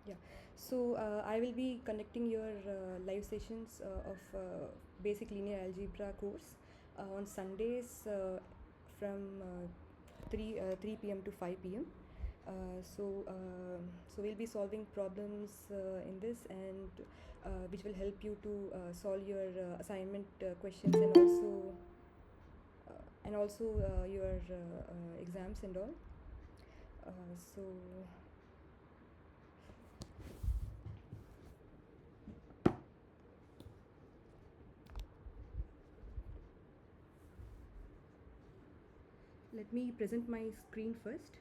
Yeah, so I will be conducting your live sessions of Basic Linear Algebra course on Sundays from 3 p.m. to 5 p.m. So we'll be solving problems in this, and which will help you to solve your assignment questions, and also your exams and all. So let me present my screen first.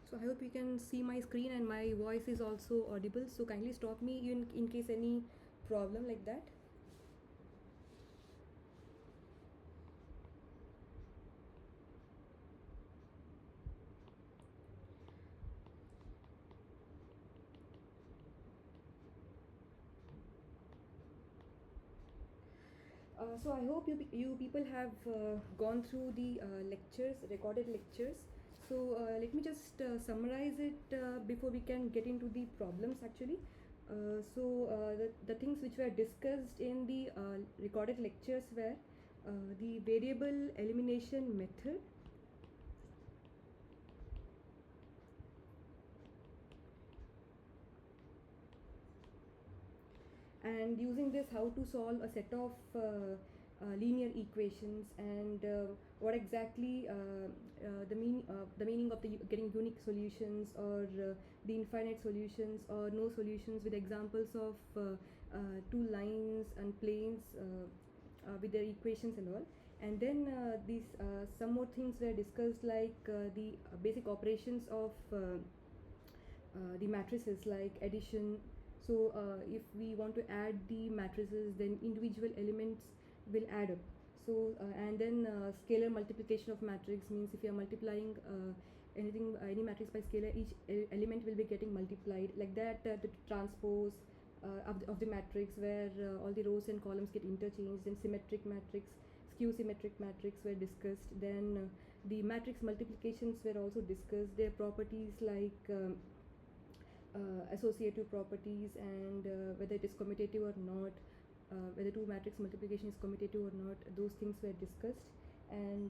So I hope you can see my screen and my voice is also audible. So kindly stop me in case any problem like that. So I hope you people have gone through the lectures, recorded lectures. So let me just summarize it before we can get into the problems actually. The things which were discussed in the recorded lectures were the variable elimination method, and using this how to solve a set of linear equations, and what exactly the meaning of the getting unique solutions, or the infinite solutions, or no solutions, with examples of two lines and planes with their equations and all. And then these some more things were discussed, like the basic operations of the matrices, like addition. So if we want to add the matrices, then individual elements will add up. So and then scalar multiplication of matrix means if you are multiplying any matrix by scalar, each element will be getting multiplied, like that. The transpose of the matrix, where all the rows and columns get interchanged. Then symmetric matrix, skew symmetric matrix were discussed. Then the matrix multiplications were also discussed, their properties, like associative properties, and whether it is commutative or not, whether two matrix multiplication is commutative or not. Those things were discussed. And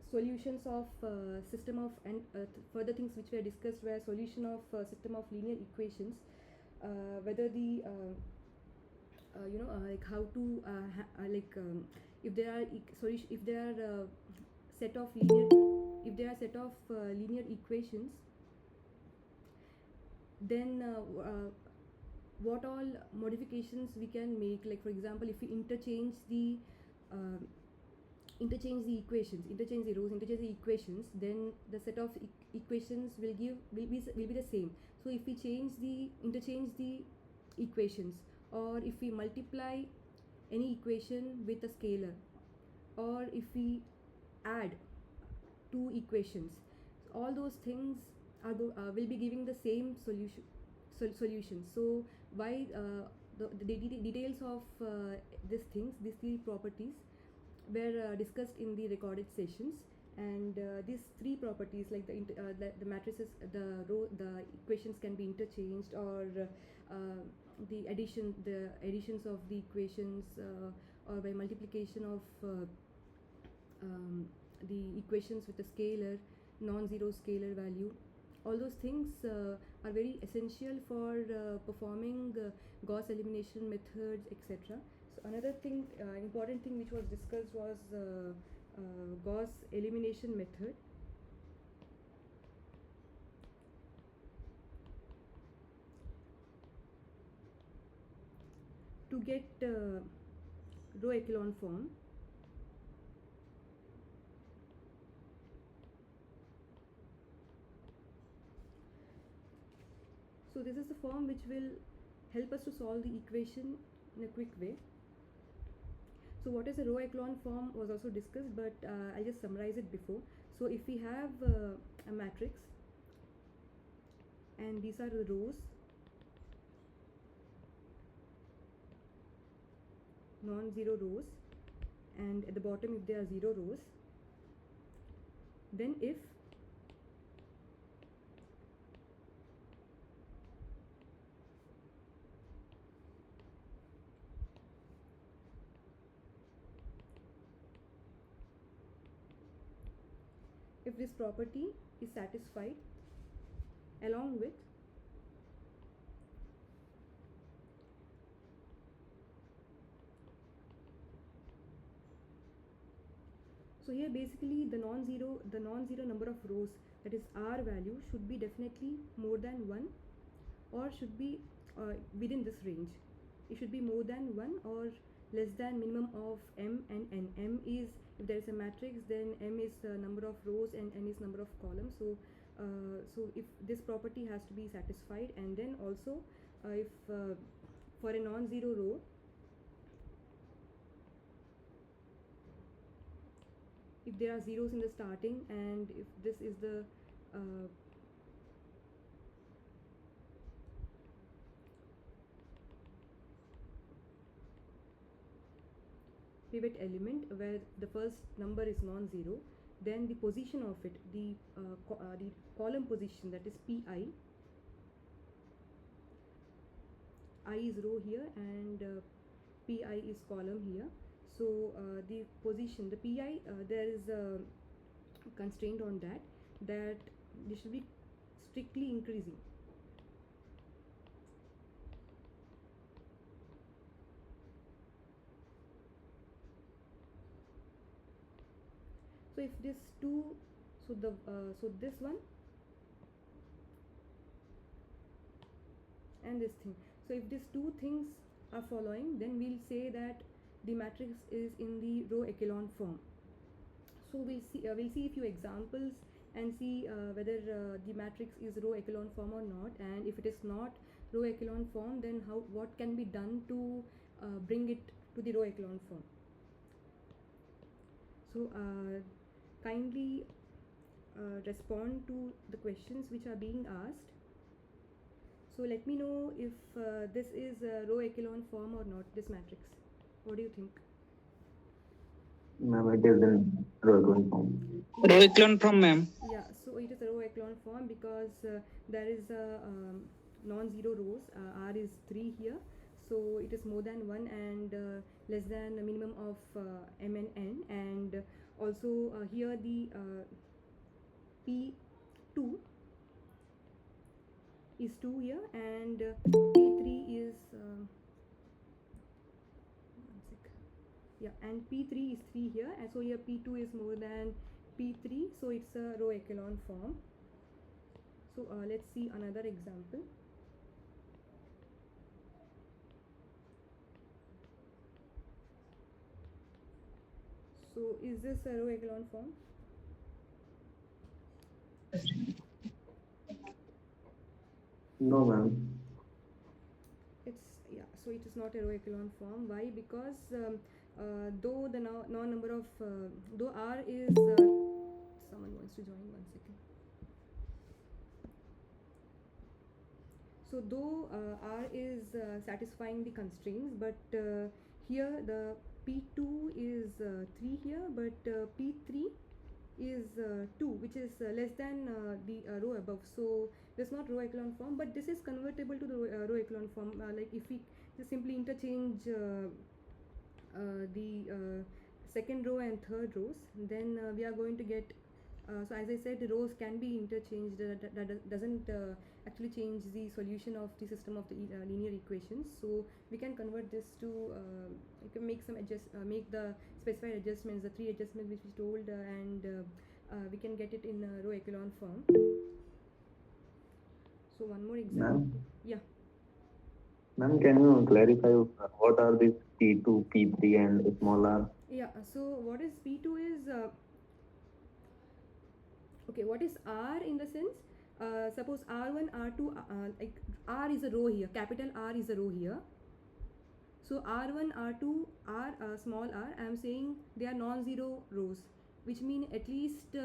solutions of system of, and further things which were discussed were solution of system of linear equations, whether the like how to if there are solution, if there are set of linear, if there are set of linear equations, then what all modifications we can make. Like for example, if we interchange the equations, interchange the rows, interchange the equations, then the set of equations will be the same. So if we interchange the equations, or if we multiply any equation with a scalar, or if we add two equations, all those things will be giving the same solution. So why the details of these things, these three properties, were discussed in the recorded sessions. And these three properties, like the matrices, the equations can be interchanged, or the additions of the equations, or by multiplication of the equations with a scalar, non-zero scalar value. All those things are very essential for performing Gauss elimination methods, etc. So another thing, important thing which was discussed was Gauss elimination method. to get row echelon form, so this is the form which will help us to solve the equation in a quick way. So what is a row echelon form was also discussed, but I'll just summarize it before. So if we have a matrix and these are the rows, non-zero rows, and at the bottom if there are 0 rows, then if this property is satisfied along with so here basically the non-zero number of rows, that is R value, should be definitely more than 1 or should be within this range. It should be more than 1 or less than minimum of m and n. M is, if there is a matrix, then m is number of rows and n is number of columns. So so if this property has to be satisfied, and then also if for a non-zero row, if there are zeros in the starting, and if this is the pivot element where the first number is non-zero, then the position of it, the column position, that is pi, I is row here and pi is column here. So the position, the pi, there is a constraint on that this should be strictly increasing. So if this two, so the so this one and this thing, so if these two things are following, then we'll say that the matrix is in the row echelon form. So we'll see a few examples and see whether the matrix is row echelon form or not, and if it is not row echelon form, then what can be done to bring it to the row echelon form. So kindly respond to the questions which are being asked. So let me know if this is a row echelon form or not, this matrix. What do you think? Ma'am, it is in row echelon form. Row echelon form, ma'am. Yeah, so it is a row echelon form because there is a non-zero rows. R is 3 here, so it is more than 1 and less than a minimum of m and n, and also here the p2 is 2 here, and p3 is and p3 is 3 here, and so here p2 is more than p3, so it's a row echelon form. So let's see another example. So is this a row echelon form? No, ma'am. So it is not a row echelon form. Why? Because though the non-number of though R is someone wants to join, 1 second. So though R is satisfying the constraints, but here the P2 is 3 here, but P3 is 2, which is less than the row above. So this is not row echelon form, but this is convertible to the row echelon form. Like if we just simply interchange the second row and third rows, then we are going to get so as I said, the rows can be interchanged. That doesn't actually change the solution of the system of the linear equations. So we can convert this to you can make some make the specified adjustments, the 3 adjustments which we told, and we can get it in row echelon form. So one more example. Ma'am? Yeah. Ma'am, can you clarify what are these P2, P3 and small r? Yeah, so what is P2 is okay, what is R in the sense, suppose R1, R2, like R is a row here, capital R is a row here. So R1, R2, R, small r, I am saying they are non-zero rows, which mean at least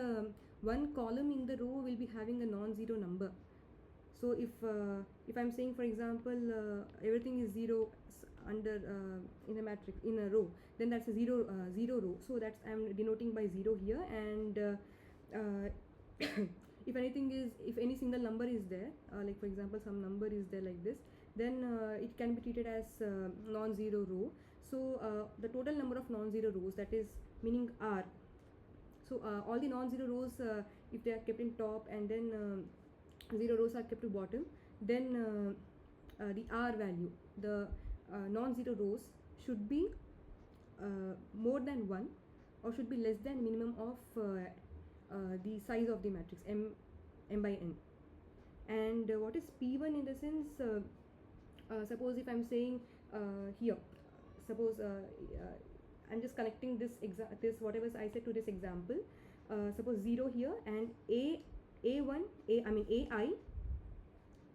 one column in the row will be having a non-zero number. So if I'm saying, for example, everything is zero under in a matrix in a row, then that's a zero row. So that's I'm denoting by zero here, and if anything is, if any single number is there, like for example some number is there like this, then it can be treated as non-zero row. So the total number of non-zero rows, that is meaning R. So all the non-zero rows, if they are kept in top and then 0 rows are kept to bottom, then the R value, the non-zero rows should be more than 1 or should be less than minimum of the size of the matrix m by n. And what is P1 in the sense, suppose if I'm saying here, suppose I'm just connecting this whatever I said to this example. Suppose 0 here and a1 ai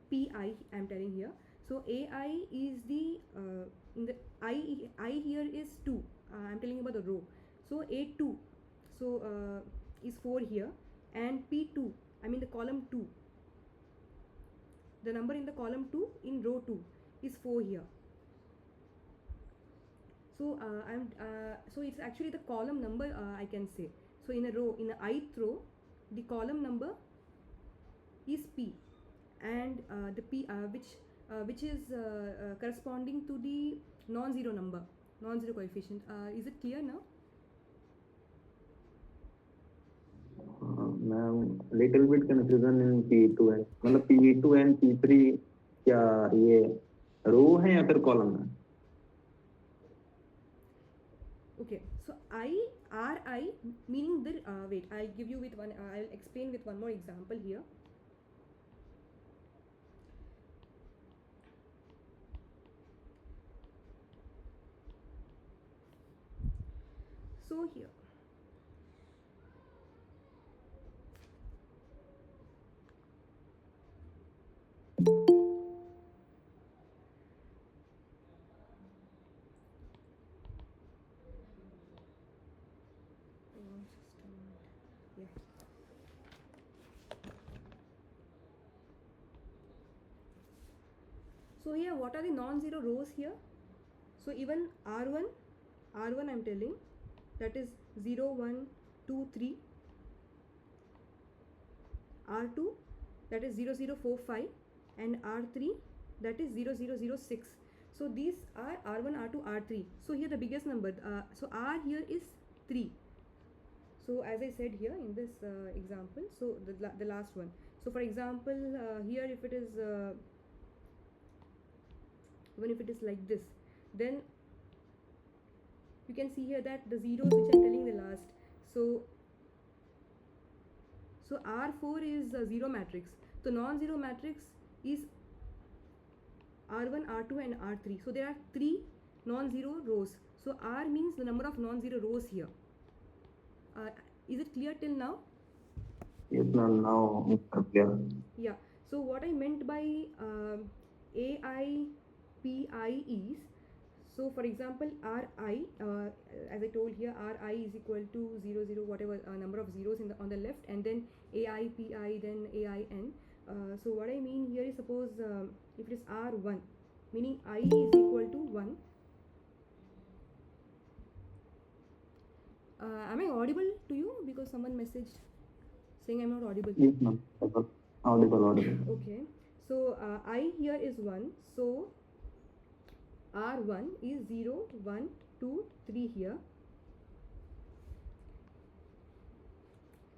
pi I'm telling here. So ai is the in the I here is 2, I'm telling about the row. So a2, so is 4 here, and p2, I mean the column 2, the number in the column 2 in row 2 is 4 here. So so it's actually the column number, I can say. So in a row, in a ith row, the column number is p, and the p which is corresponding to the non-zero number, non-zero coefficient. Is it clear now? Ma'am, little bit confusion in P2 and मतलब P2 and P3 क्या ये रो है या फिर column है? Okay, so ri meaning the wait, I'll give you with one, I'll explain with one more example here. So here, yeah. So here, what are the non-zero rows here? So even R1 I'm telling, that is 0, 1, 2, 3. R2, that is 0, 0, 4, 5, and R3, that is 0, 0, 0, 6. So these are R1, R2, R3. So here the biggest number, so R here is 3. So as I said here in this example, so the last one. So for example, here if it is even if it is like this, then you can see here that the zeros which I'm telling the last. So R4 is a zero matrix. So non-zero matrix is R1, R2 and R3. So there are 3 non-zero rows. So R means the number of non-zero rows here. Is it clear till now? Yes, ma'am. Now it's clear. Yeah. So what I meant by AI PI is, so for example Ri, as I told here, Ri is equal to 0, 0, whatever number of zeros in the on the left, and then AI PI, then AIN. So what I mean here is, suppose if it is R1, meaning I is equal to 1. Am I audible to you? Because someone messaged saying I'm not audible. Yes, ma'am. Audible. Okay. So I here is 1. So R1 is 0, 1, 2, 3 here.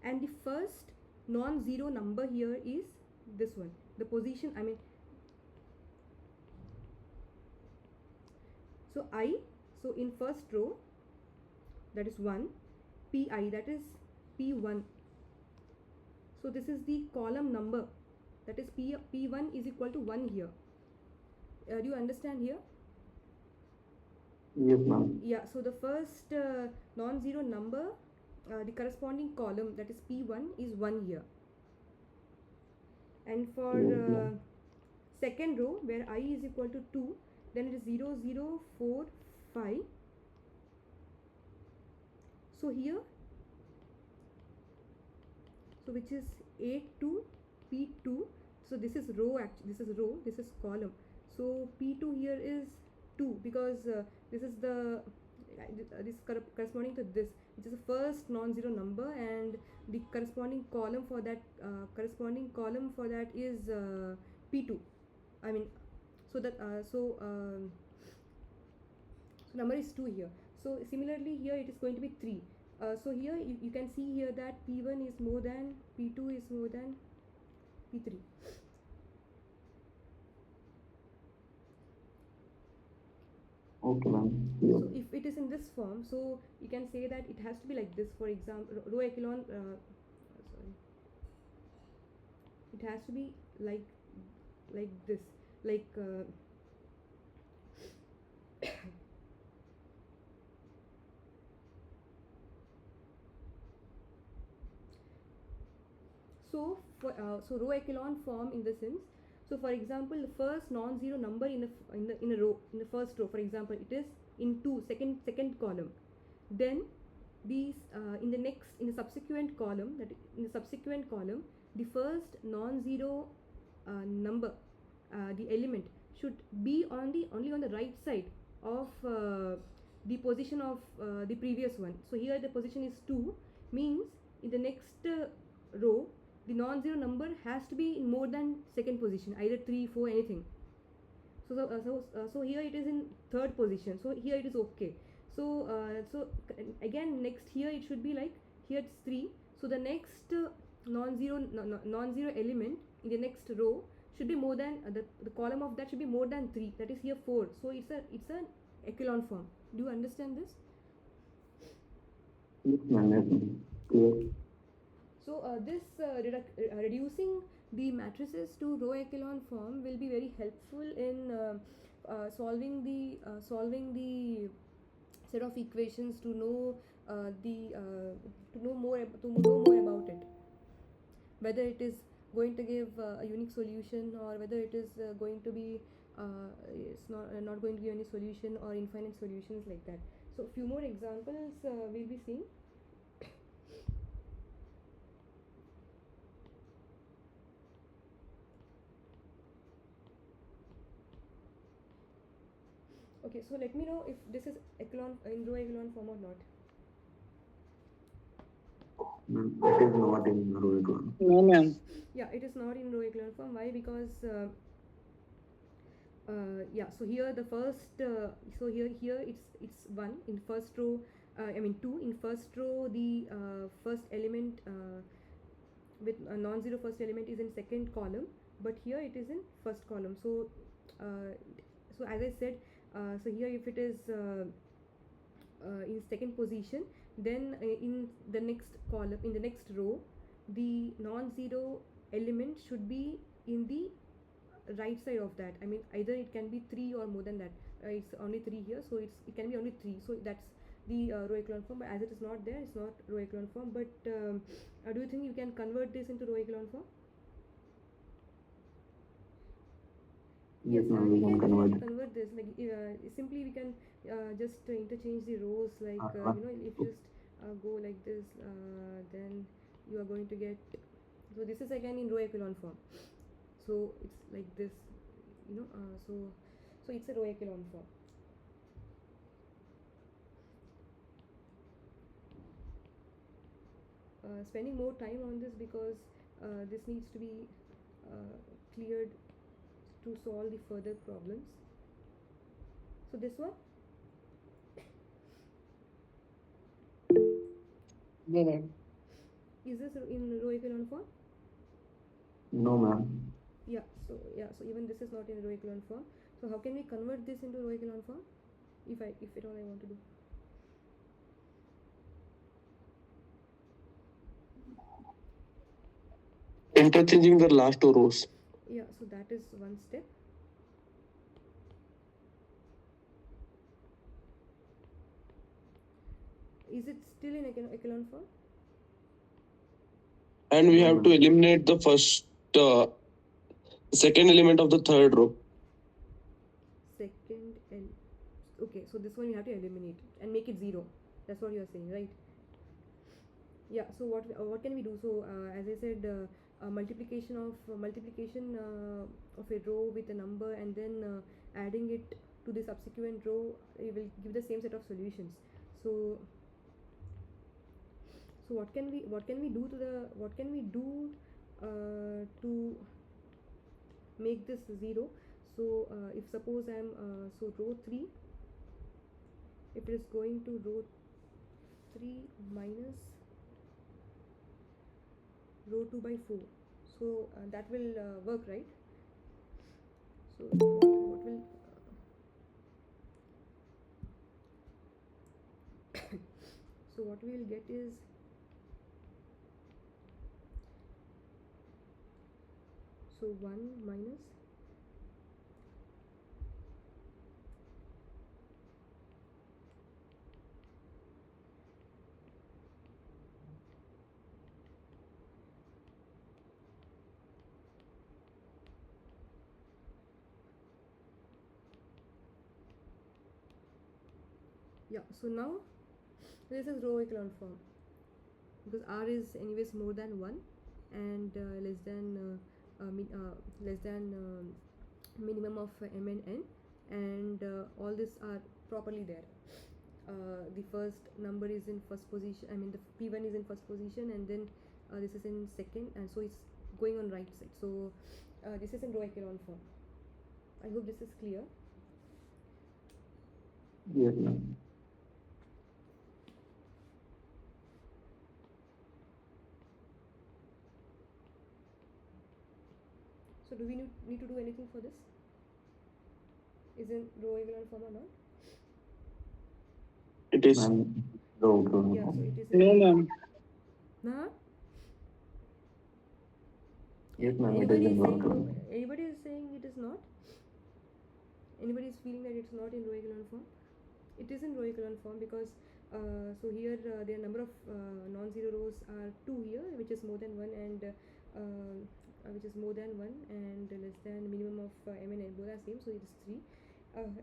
And the first non-zero number here is this one. The position, I mean, so I, so in first row, that is 1, PI, that is P1. So this is the column number, that is P1 is equal to 1 here. Do you understand here? Yes, ma'am. Yeah, so the first non-zero number, the corresponding column, that is P1, is 1 here. And for Yes, ma'am. second row, where I is equal to 2, then it is 0, 0, 4, 5. So here, so which is A2, P2. So this is row, this is row, this is column. So P2 here is 2, because this is the this corresponding to this, which is the first non-zero number, and the corresponding column for that is P2. I mean, so that so number is 2 here. So similarly here it is going to be 3. So here you can see here that P1 is more than P2 is more than P3. Okay, ma'am. Yes. So if it is in this form, so you can say that it has to be like this. For example, row echelon, sorry, it has to be like this, like so for so row echelon form in the sense. So for example, the first non-zero number in a row, in the first row, for example, it is in second column. Then these in the subsequent column, the first non-zero number, the element should be only on the right side of the position of the previous one. So here the position is 2, means in the next row the non-zero number has to be in more than second position, either 3, 4, anything. So here it is in third position, so here it is okay. So again next here it should be like, here it's 3, so the next non-zero element in the next row should be more than the column of that should be more than 3, that is here 4. So it's an echelon form. Do you understand this? Yes, ma'am. Yes, ma'am. Clear. So this reducing the matrices to row echelon form will be very helpful in solving the set of equations, to know more about it, whether it is going to give a unique solution, or whether it is going to be it's not going to give any solution, or infinite solutions like that. So few more examples we'll be seeing. Okay, so let me know if this is echelon in row echelon form or not. Ma'am, it is not in row echelon. No, ma'am. Yeah, it is not in row echelon form. Why? Because yeah, so here the first so here it's 1 in first row, I mean 2 in first row. The first element with a non-zero first element is in second column, but here it is in first column. So so as I said, so here if it is in second position, then in the next column, in the next row, the non-zero element should be in the right side of that. I mean, either it can be 3 or more than that. It's only 3 here, so it can be only 3. So that's the row echelon form. But as it is not there, it's not row echelon form. But do you think you can convert this into row echelon form? Yes, ma'am. We can convert this. Like simply we can just interchange the rows. Like if you just go like this, then you are going to get. So this is again in row echelon form. So it's like this, so it's a row echelon form. Spending more time on this because this needs to be cleared to solve the further problems. So this one, No, ma'am. is this in row echelon form? No, ma'am. Yeah, so even this is not in row echelon form. So how can we convert this into row echelon form, if at all I want to do? Interchanging the last two rows. Yeah, so that is one step. Is it still in echelon form? And we have to eliminate the second element of the third row. Okay, so this one you have to eliminate and make it 0. That's what you are saying, right? Yeah. So what can we do? So as I said, multiplication of a row with a number, and then adding it to the subsequent row, it will give the same set of solutions. So what can we do to make this 0? So if suppose I am so row 3, if it is going to row 3 minus row 2 by 4, so that will work, right? So what will so what we will get is so 1 minus yeah. So now this is row echelon form, because r is anyways more than 1 and less than minimum of m and n, and all these are properly there. The first number is in first position, I mean the p1 is in first position, and then this is in second, and so it's going on right side. So this is in row echelon form. I hope this is clear. Yes, ma'am. So do we need to do anything for this? Is in row echelon form or not? It is. Ma'am, row. Yeah, so it is. No, ma'am. Nah? Yes, ma'am. It is in row. Anybody is saying it is not? Anybody is feeling that it's not in row echelon form? It is in row echelon form because so here the number of non-zero rows are 2 here, which is more than 1, and which is more than 1 and less than minimum of m and n, both are same, so it is 3.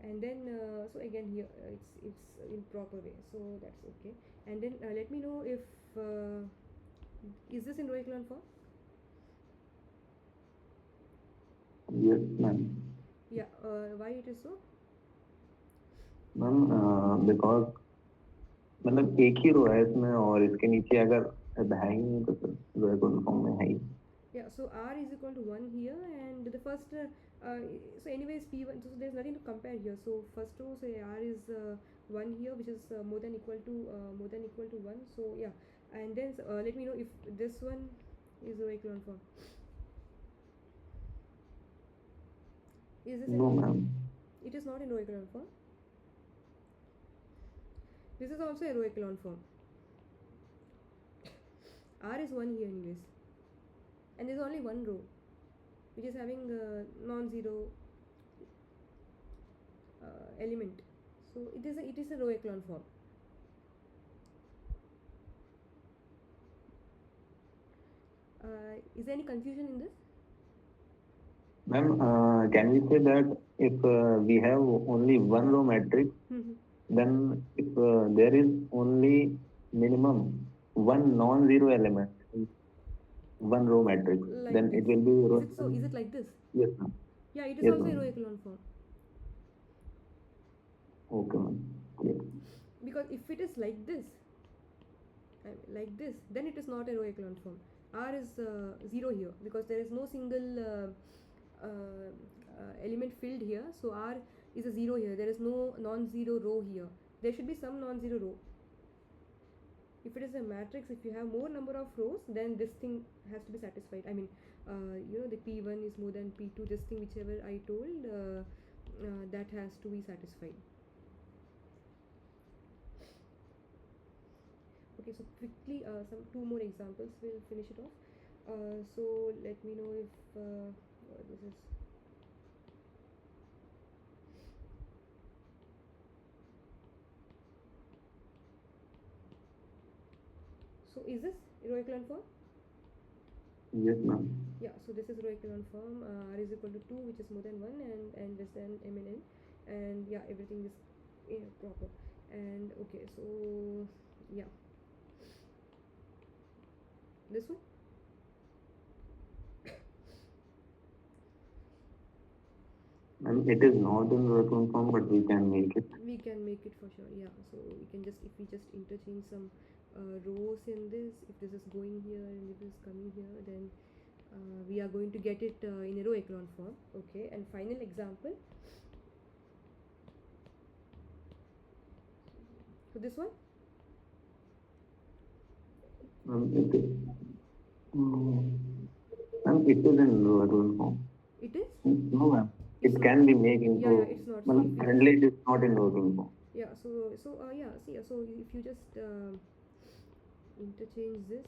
And then so again here it's in proper way, so that's okay. And then let me know if is this in row echelon form? Yes, ma'am. Yeah. Why it is so? Ma'am because मतलब एक ही रो है इसमें, और इसके नीचे अगर है ही नहीं तो फिर रो echelon form में है ही. Yeah, so r is equal to 1 here, and the first so anyways p1, so there's nothing to compare here. So first row, say r is 1 here, which is more than equal to 1. So yeah, and then let me know if this one is row echelon form. Is this No, ma'am. It is not in row echelon form. This is also a row echelon form. R is 1 here anyways, and there's only one row which is having non-zero element, so it is a row echelon form. Is there any confusion in this? Ma'am, can we say that if we have only one row matrix, then if there is only minimum one non-zero element in one row matrix, Like then this. it will be row. Is it like this? Yes, ma'am. Yeah, it is Yes, also ma'am. a row echelon form. Okay, ma'am. Clear. Because if it is like this, then it is not a row echelon form. R is 0 here because there is no single element filled here, so R is a 0 here. There is no non-zero row here. There should be some non-zero row. If it is a matrix, if you have more number of rows, then this thing has to be satisfied. I mean, the P1 is more than P2, this thing whichever I told, that has to be satisfied. Okay, so quickly some 2 more examples, we'll finish it off. So let me know if this is So is this row echelon form? Yes, ma'am. Yeah, so this is row echelon form. R is equal to 2, which is more than 1, and less than m and n, and yeah, everything is proper. And okay, so yeah, this one. And it is not in Raccoon form, but we can make it. We can make it for sure. Yeah, so we can just, if we just interchange some rows in this, if this is going here and if this is coming here, then we are going to get it in a row echelon form. Okay, and final example. So this one. It is. And it is in Raccoon form. It is. No, ma'am. It's It not. can be made into. Yeah, it's not. So Well, if you currently it is not in Raccoon form. yeah, so yeah, see, so if you just interchange this,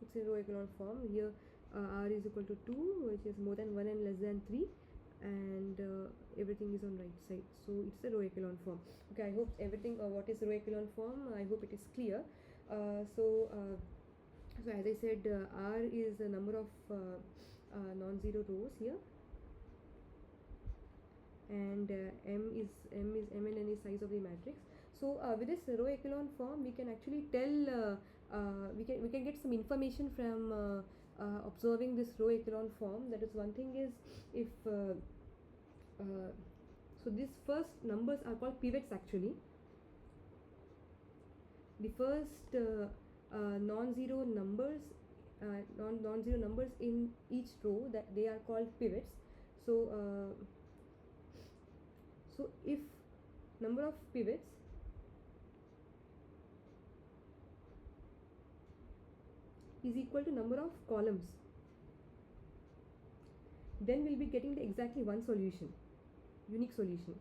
it's a row echelon form. Here r is equal to 2, which is more than 1 and less than 3, and everything is on right side, so it's a row echelon form. Okay, I hope everything what is row echelon form, I hope it is clear. So as I said, r is the number of non-zero rows here, and m and n is size of the matrix. So with this row echelon form, we can actually tell we can get some information from observing this row echelon form. That is, one thing is, if so these first numbers are called pivots actually. The first non-zero numbers non-zero numbers in each row, that they are called pivots. So so if number of pivots is equal to number of columns, then we'll be getting the exactly one solution, unique solution.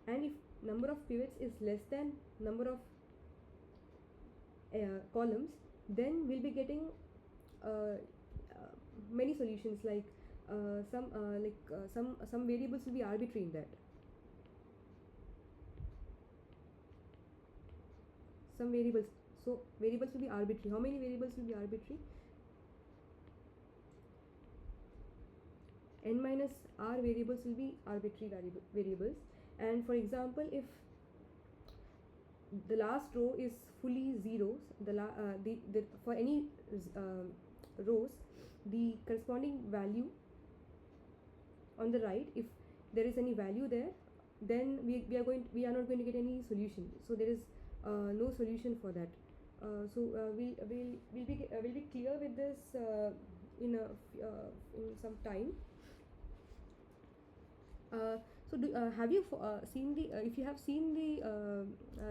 And if number of pivots is less than number of columns, then we'll be getting many solutions, like some variables will be arbitrary in that. Some variables, so variables will be arbitrary. How many variables will be arbitrary? N minus r variables will be arbitrary variables. And for example, if the last row is fully zeros, for any rows, the corresponding value on the right, if there is any value there, then we are not going to get any solution. So there is no solution for that. We'll be clear with this in some time. So have you seen the if you have seen the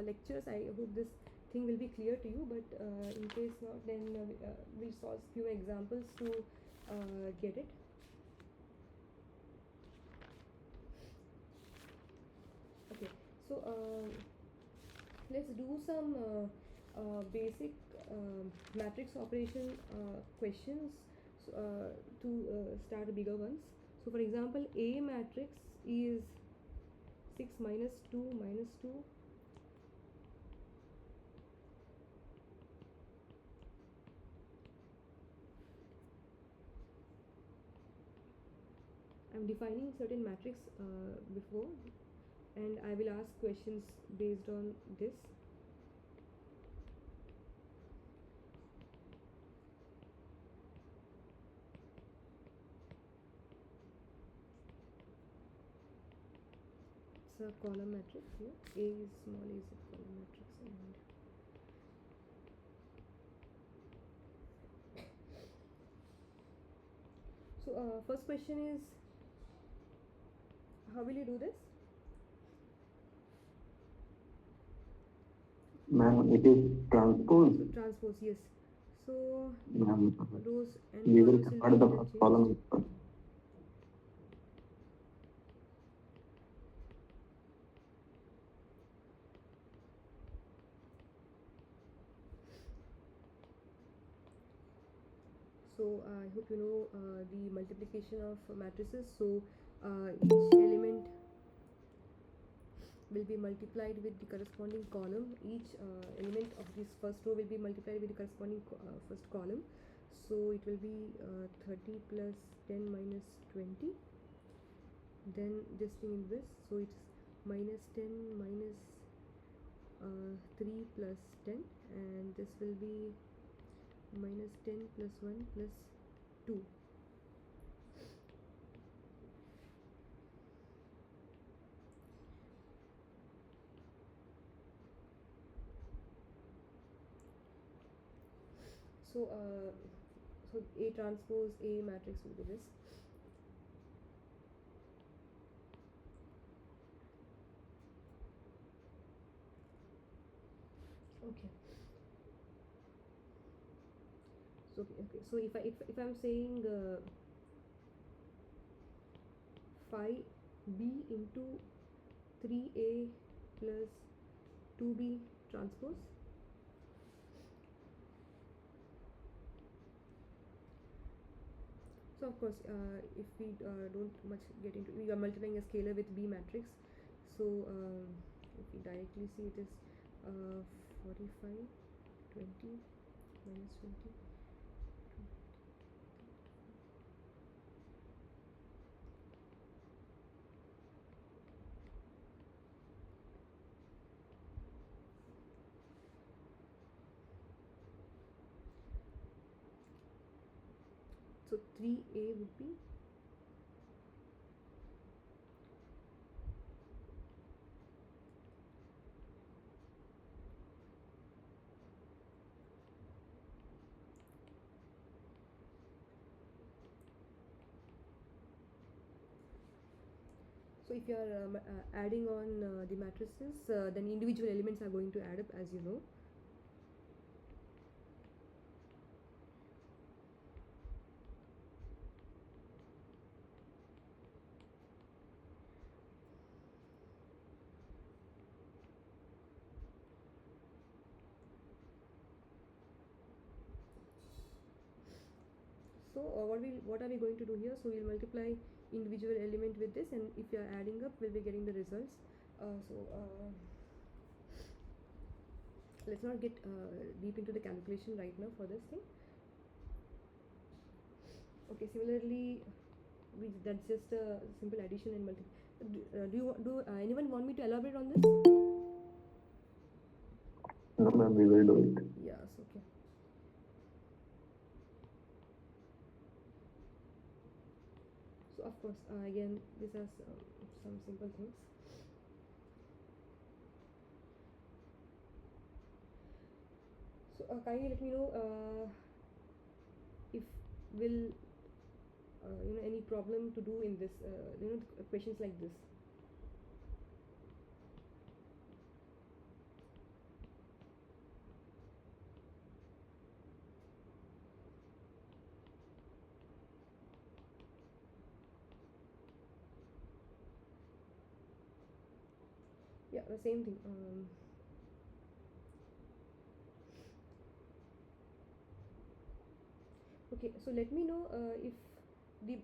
lectures, I hope this thing will be clear to you, but in case not, then we'll solve few examples to get it. Okay, so let's do some basic matrix operation questions to start bigger ones. So for example, A matrix is 6 minus 2 minus 2. I'm defining certain matrix before, and I will ask questions based on this. It's a column matrix here. A is small, a is a column matrix, and so first question is, how will you do this? Ma'am, it is transpose. So transpose, yes. So Ma'am, rows and we will columns start will be the first column first. So I hope you know the multiplication of matrices. So each element will be multiplied with the corresponding column. Each element of this first row will be multiplied with the corresponding first column. So it will be 30 plus 10 minus 20. Then this thing in this, so it's minus 10 minus 3 plus 10, and this will be minus 10 plus 1 plus 2. So A transpose A matrix will be this. Okay. So okay. So if I'm saying phi B into 3A plus 2B transpose. So of course, if we don't much get into, we are multiplying a scalar with B matrix. So if we directly see, it is 45, 20, minus 20. So 3A would be so if you are adding on the matrices, then individual elements are going to add up, as you know. So what are we going to do here? So we'll multiply individual element with this, and if you are adding up, we'll be getting the results. Let's not get deep into the calculation right now for this thing. Okay, similarly, that's just a simple addition and multiplication. Do anyone want me to elaborate on this? No, ma'am, we will do it. Yes, okay. So of course, again, this has some simple things. So kindly let me know if will any problem to do in this questions like this. Yeah, the same thing. Okay, so let me know if the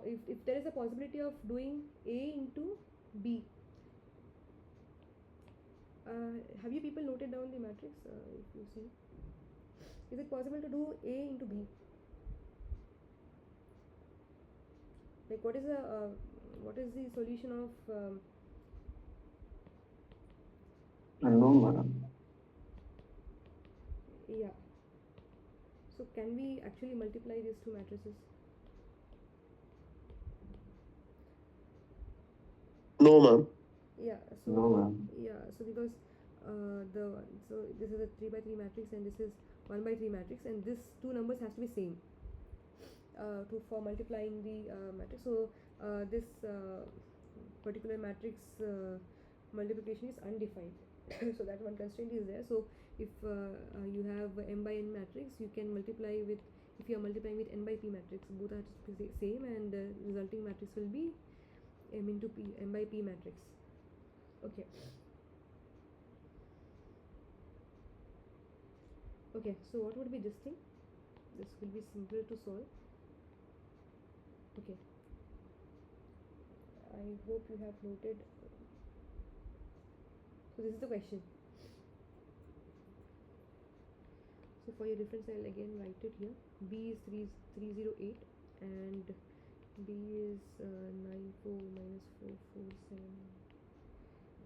if there is a possibility of doing A into B. Have you people noted down the matrix? If you see, is it possible to do A into B? Like, what is the solution of No, madam. yeah? So can we actually multiply these two matrices? No, ma'am. Yeah. So No, ma'am. yeah. So because so this is a 3 by 3 matrix, and this is 1 by 3 matrix, and this two numbers has to be same for multiplying the matrix. So this particular matrix multiplication is undefined. So that one constraint is there. So if you have m by n matrix, you can multiply with, if you are multiplying with n by p matrix, both are same, and the resulting matrix will be m into p, m by p matrix. Okay. Okay, so what would be this thing? This will be simpler to solve. Okay. I hope you have noted. So this is the question. So for your reference, I'll again write it here. B is 308 and B is 94 minus 447.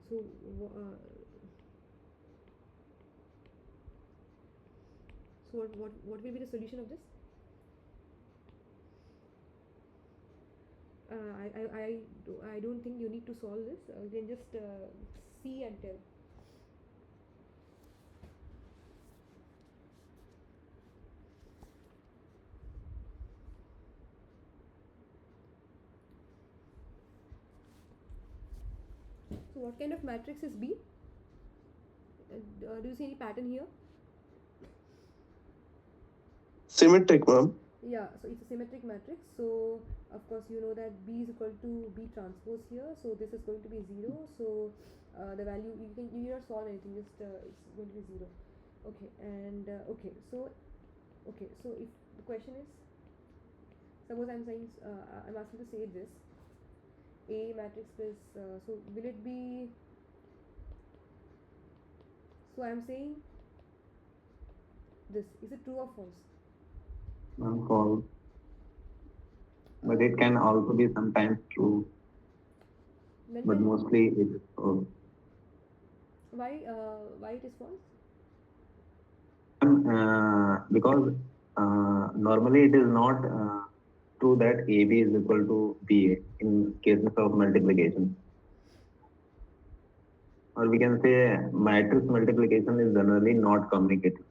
So what will be the solution of this? I don't think you need to solve this. You can just see and tell. So what kind of matrix is B? Do you see any pattern here? Symmetric, ma'am. Yeah, so it's a symmetric matrix. So of course you know that B is equal to B transpose here. So this is going to be 0. So the value you need not solve anything. Just it's going to be 0. Okay, and so if the question is, suppose I'm saying I'm asking to say this A matrix plus so will it be? So I'm saying this, is it true or false? False. But it can also be sometimes true. But mostly it is false. Why it is false? Because normally it is not true that AB is equal to BA in cases of multiplication. Or we can say matrix multiplication is generally not communicated.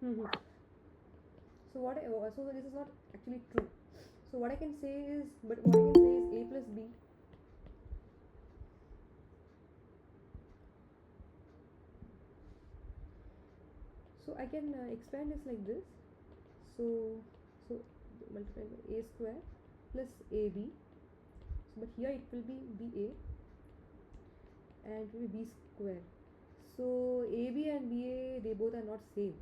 So so this is not actually true. So what I can say is, A plus B. So I can expand this like this. So multiply by A square plus AB. So, but here it will be BA and it will be B square. So AB and BA, they both are not same.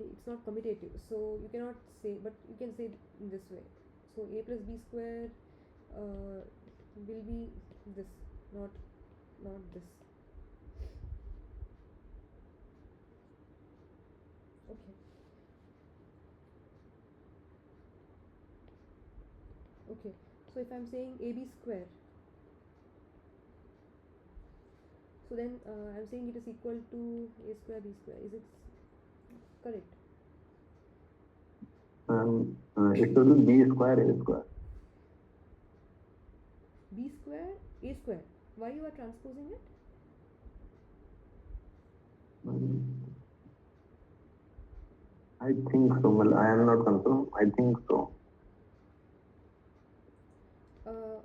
It's not commutative, so you cannot say, but you can say in this way. So A plus B square will be this, not this. Okay, so if I'm saying AB square, so then I'm saying it is equal to A square B square. Is it correct? It should be B square A square. B square A square. Why you are transposing it? I think so. Well, I am not confirmed. I think so.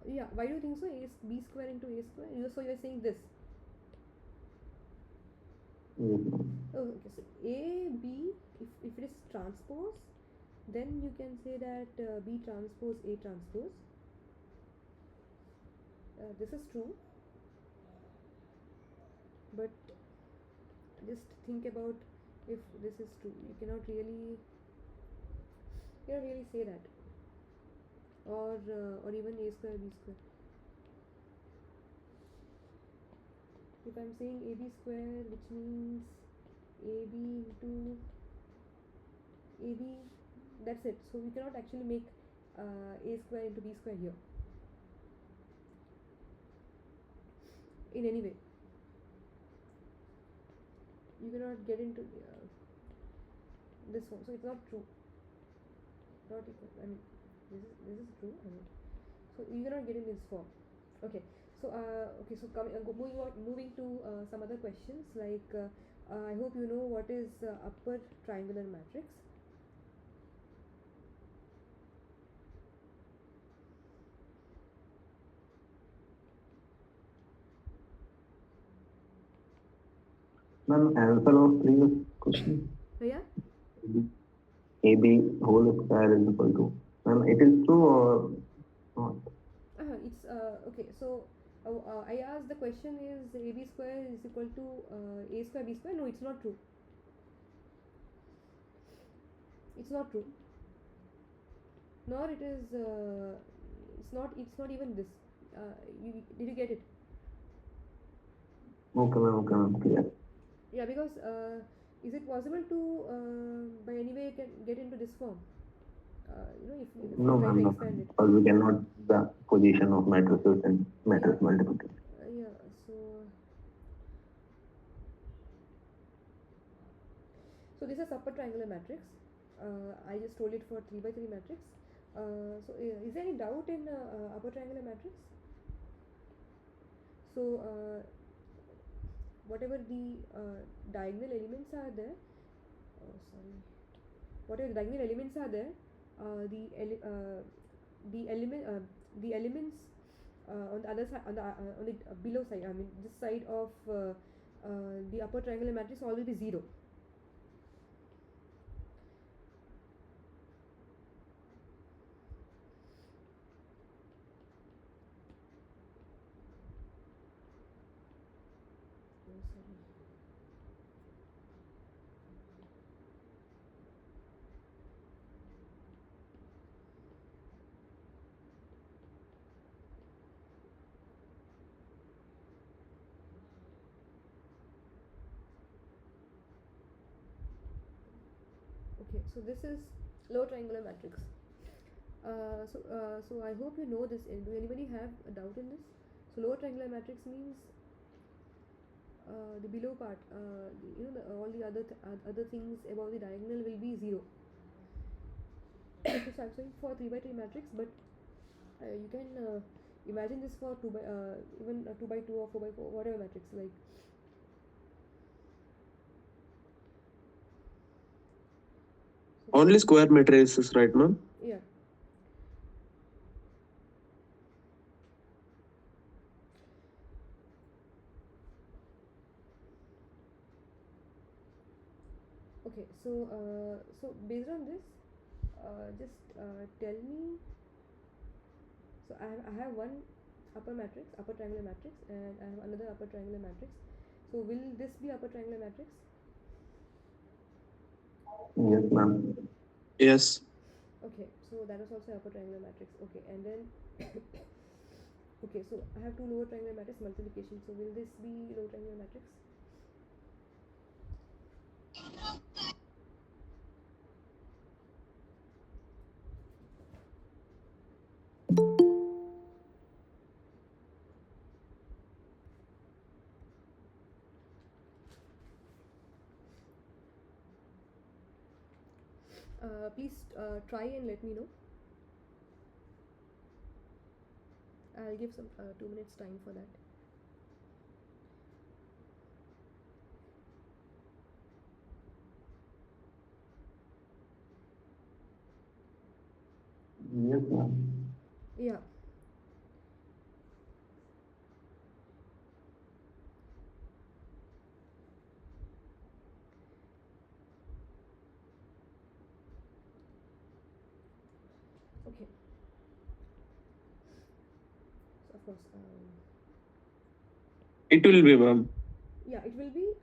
Yeah. Why do you think so? B square into A square. So you are saying this. Oh, okay. So A B, if it is transpose, then you can say that B transpose A transpose. This is true, but just think about if this is true. You cannot really say that, or even A square B square. If I'm saying AB square, which means AB into AB, that's it. So we cannot actually make A square into B square here in any way. You cannot get into this one, so it's not true. Not equal. I mean, this is true. I mean, so you cannot get in this form. Okay. So moving to some other questions, like I hope you know what is upper triangular matrix. Ma'am, answer of previous question. Yeah. AB whole square is equal to. Ma'am, it is true or not? It's okay. So I asked the question is AB square is equal to A square B square. No, it's not true. It's not true. Nor it is It's not even this. Did you get it? Okay, ma'am, clear. Yeah, because is it possible to by any way get into this form? If No, we try ma'am, to no, expand it. because we cannot the position of matrices and matrix multiplication. Yeah. So this is upper triangular matrix. I just told it for 3 by 3 matrix. Is there any doubt in upper triangular matrix? So whatever the diagonal elements are there, whatever the diagonal elements are there, the elements on the other side, on the below side, I mean this side of the upper triangular matrix all will be 0. Okay, so this is lower triangular matrix. So I hope you know this. Do anybody have a doubt in this? So lower triangular matrix means the below part, all the other things above the diagonal will be 0. So I'm saying for 3 by 3 matrix, but you can imagine this for 2 by even 2 by 2 or 4 by 4, whatever matrix like. Only square matrices, right, ma'am? Yeah. Okay, so based on this, just tell me. So I have one upper triangular matrix, and I have another upper triangular matrix. So will this be upper triangular matrix? Yes, ma'am. Yes. Okay, so that is also upper triangular matrix. Okay, and then okay, so I have two lower triangular matrix multiplication. So will this be lower triangular matrix? Please try and let me know. I'll give some 2 minutes time for that. Yes, ma'am. Yeah. Okay. So of course, It will be, ma'am. yeah, it will be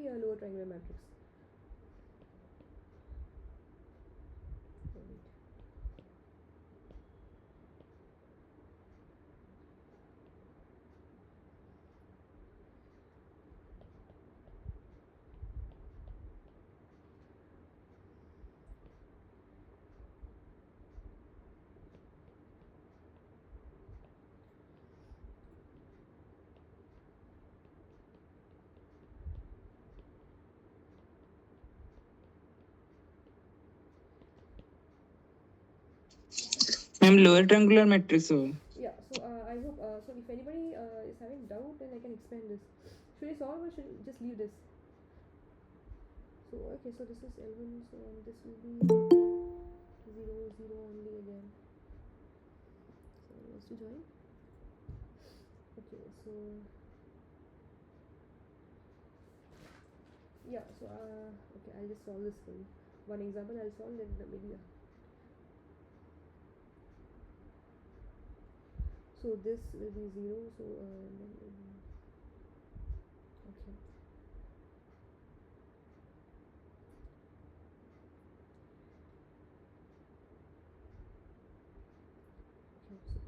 a lower triangular matrix. Ma'am, lower triangular matrix. Yeah, so I hope so. If anybody is having doubt, then I can expand this. Should I solve or should I just leave this? So okay, so this is L1, so this will be 0, 0 only again. So wants to join. Okay, so yeah, so okay, I'll just solve this for you. One example I'll solve, then maybe so this will be 0, so then okay.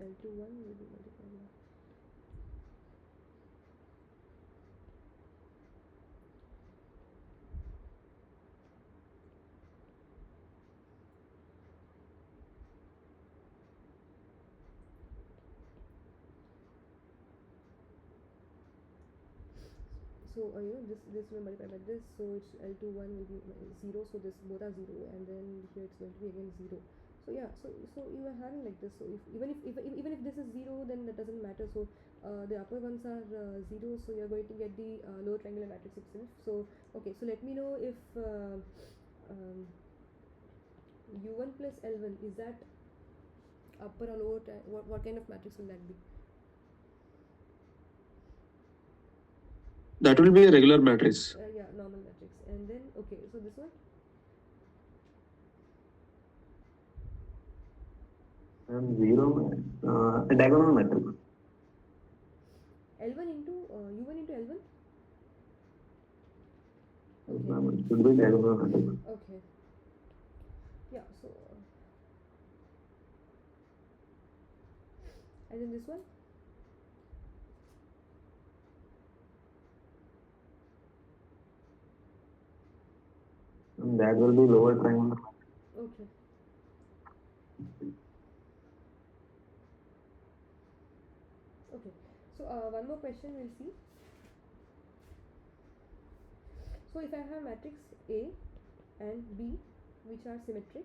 L21 will be multiplied by. So this will multiply by this, so it's L21 will be 0, so this both are 0, and then here it's going to be again 0. So yeah, so you are having like this. So if even if this is 0, then that doesn't matter. So the upper ones are 0, so you're going to get the lower triangular matrix itself. So okay, so let me know if U1 plus L1, is that upper or lower what kind of matrix will that be? That will be a regular matrix. Yeah, normal matrix. And then okay, so this one, And 0, a diagonal matrix. L1 into U1 into L1. It should be diagonal matrix. Okay. Yeah. So and then this one. And that will be lower triangular. Okay. Okay. So one more question we'll see. So if I have matrix A and B which are symmetric,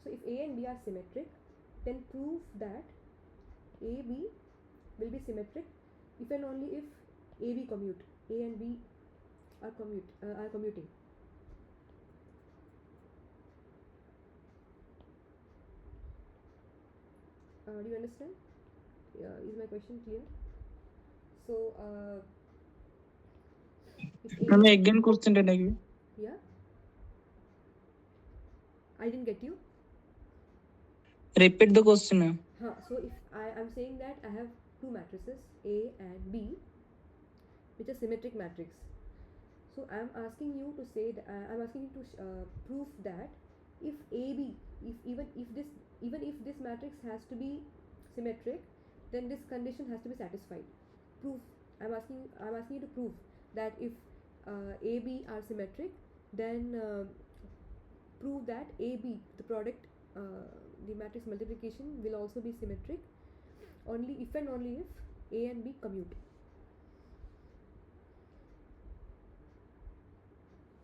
so if A and B are symmetric, then prove that AB will be symmetric if and only if AB commute. A and B are commuting. Do you understand? Is my question clear? So if A, again question रहेगी. yeah, I didn't get you. Repeat the question. So if I'm saying that I have two matrices A and B which are symmetric matrix. So I'm asking you to say that I'm asking you to prove that if AB, even if this matrix has to be symmetric, then this condition has to be satisfied. Proof. I'm asking you to prove that if AB are symmetric, then prove that AB, the product, the matrix multiplication will also be symmetric only if and only if A and B commute.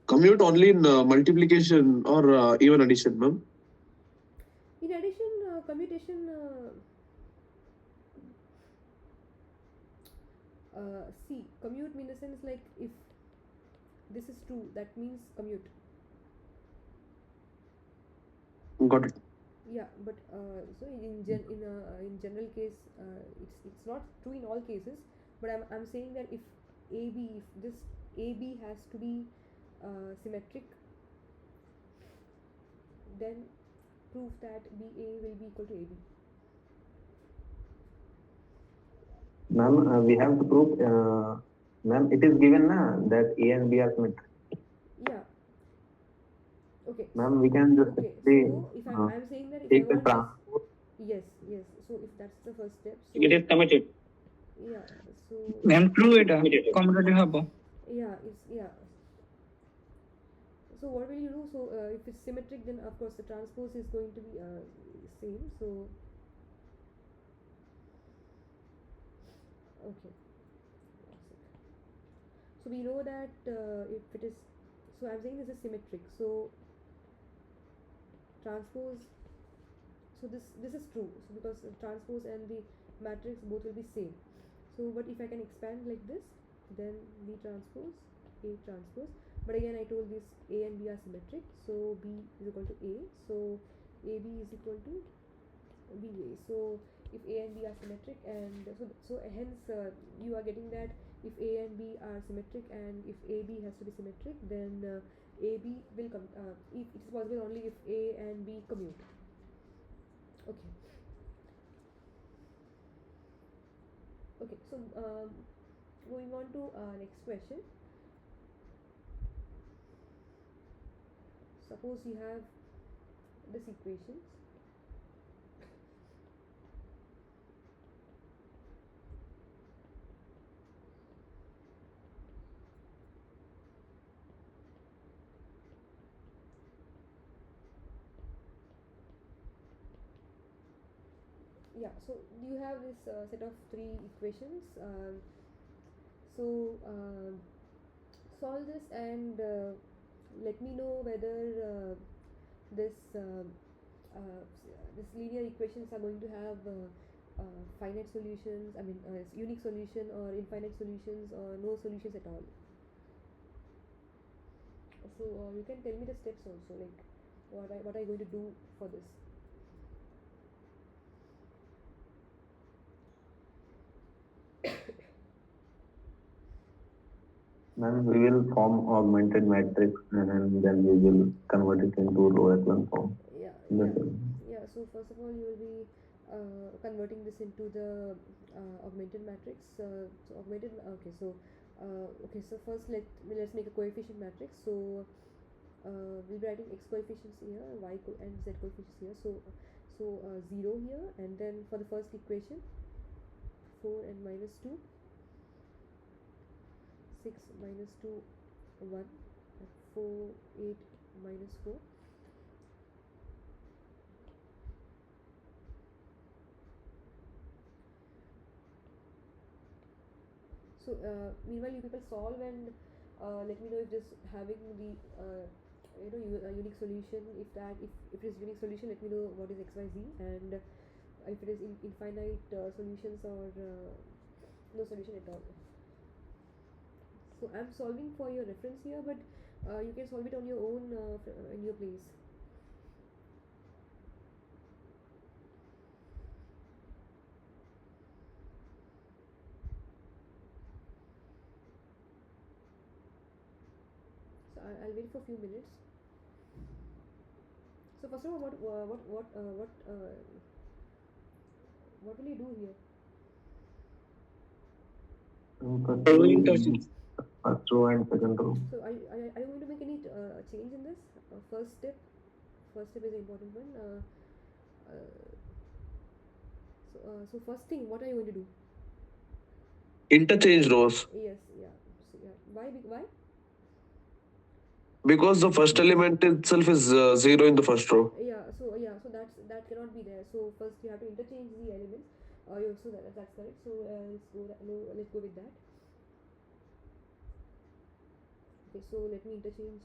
Commute only in multiplication or even addition, ma'am? In addition, commutation, see, commute in the sense like if this is true, that means commute. Got it. Yeah, but so in general case, it's not true in all cases. But I'm saying that if this AB has to be symmetric, then prove that BA will be equal to AB. Ma'am, we have to prove, ma'am, it is given that A and B are symmetric. Yeah. Okay. Ma'am, we can just okay. say, So if I'm saying that if take I the want transpose. yes. So if that's the first step. So It is committed. yeah. So And prove it. Commutative hub. yeah. So what will you do? So if it's symmetric, then of course the transpose is going to be same. So okay. So we know that if it is, so I'm saying this is symmetric. So transpose. So this is true. So because transpose and the matrix both will be same. So but if I can expand like this, then B transpose, A transpose. But again I told this A and B are symmetric. So B is equal to A. So AB is equal to BA. So if A and B are symmetric, and so hence you are getting that if A and B are symmetric and if AB has to be symmetric, then AB will come. If it's possible only if A and B commute. Okay. Okay. So going on to next question. suppose you have this equations. Yeah, so you have this set of three equations. So solve this and let me know whether this this linear equations are going to have finite solutions, I mean unique solution or infinite solutions or no solutions at all. So you can tell me the steps also, like what are you going to do for this? Ma'am, we will form augmented matrix and then we will convert it into row echelon form. Yeah, That's yeah, it. yeah. So first of all, you will be converting this into the augmented matrix. So augmented. Okay, so okay. So first let's make a coefficient matrix. So we'll be writing x coefficients here, and z coefficients here. So 0 here, and then for the first equation, 4 and minus 2, 6 minus 2, 1, and 4, 8 minus 4. So meanwhile you people solve and let me know if this having the unique solution. If it is unique solution, let me know what is xyz, and if it is infinite solutions or no solution at all. So I'm solving for your reference here, but you can solve it on your own in your place. So I'll wait for a few minutes. So first of all, what will you do here? First row and second row. So are you going to make any change in this? First step is the important one. So first thing, what are you going to do? Interchange rows. Yes, yeah. So, yeah. Why? Because the first element itself is 0 in the first row. So that cannot be there. So first you have to interchange the elements. So that's correct. So let's go with that. Okay, so let me interchange.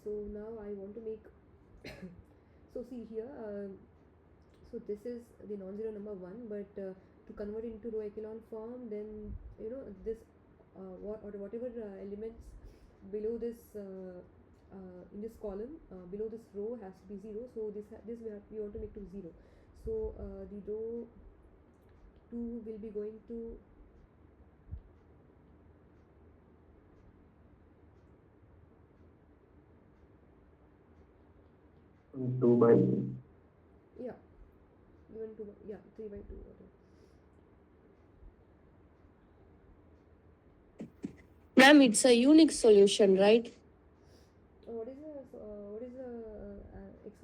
So now I want to make so see here so this is the non-zero number 1, but to convert it into row echelon form, then this whatever elements below this in this column below this row has to be 0. So we want to make to 0. So the row 2 will be going to 2 by yeah even 2 yeah 3 by 2 whatever. Ma'am, it's a unique solution, right? What is the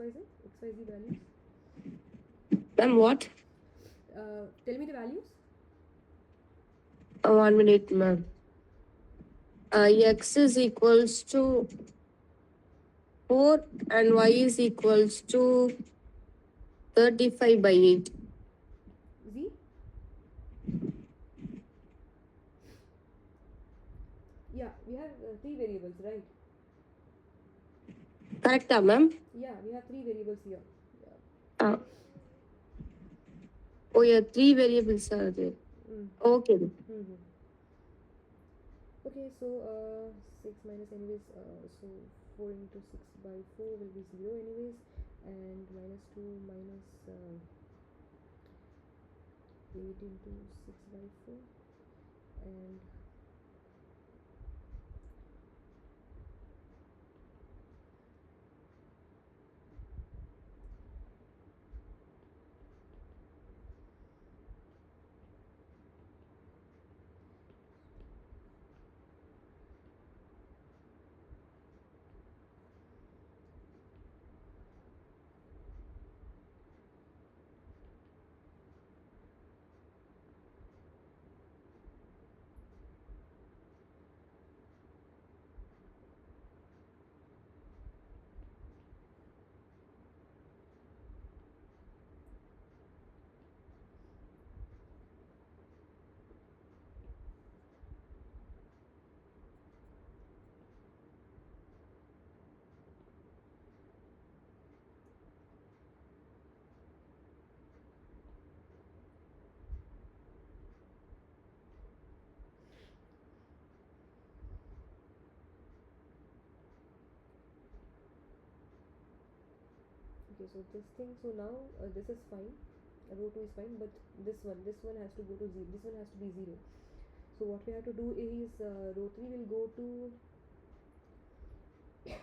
xyz values? Ma'am, what? Tell me the values. 1 minute, ma'am. X is equals to 4 and Y is equals to 35 by 8. Z? Yeah, we have 3 variables, right? Correct, ma'am? Yeah, we have 3 variables here. Uh, oh, yeah, 3 variables are there. Okay. Okay, so 6 minus anyways, so 4 into 6 by 4 will be 0 anyways, and minus 2 minus 8 into 6 by 4, and okay, so this thing, so now this is fine, row 2 is fine, but this one has to go to 0, this one has to be 0. So what we have to do is row 3 will go to yeah.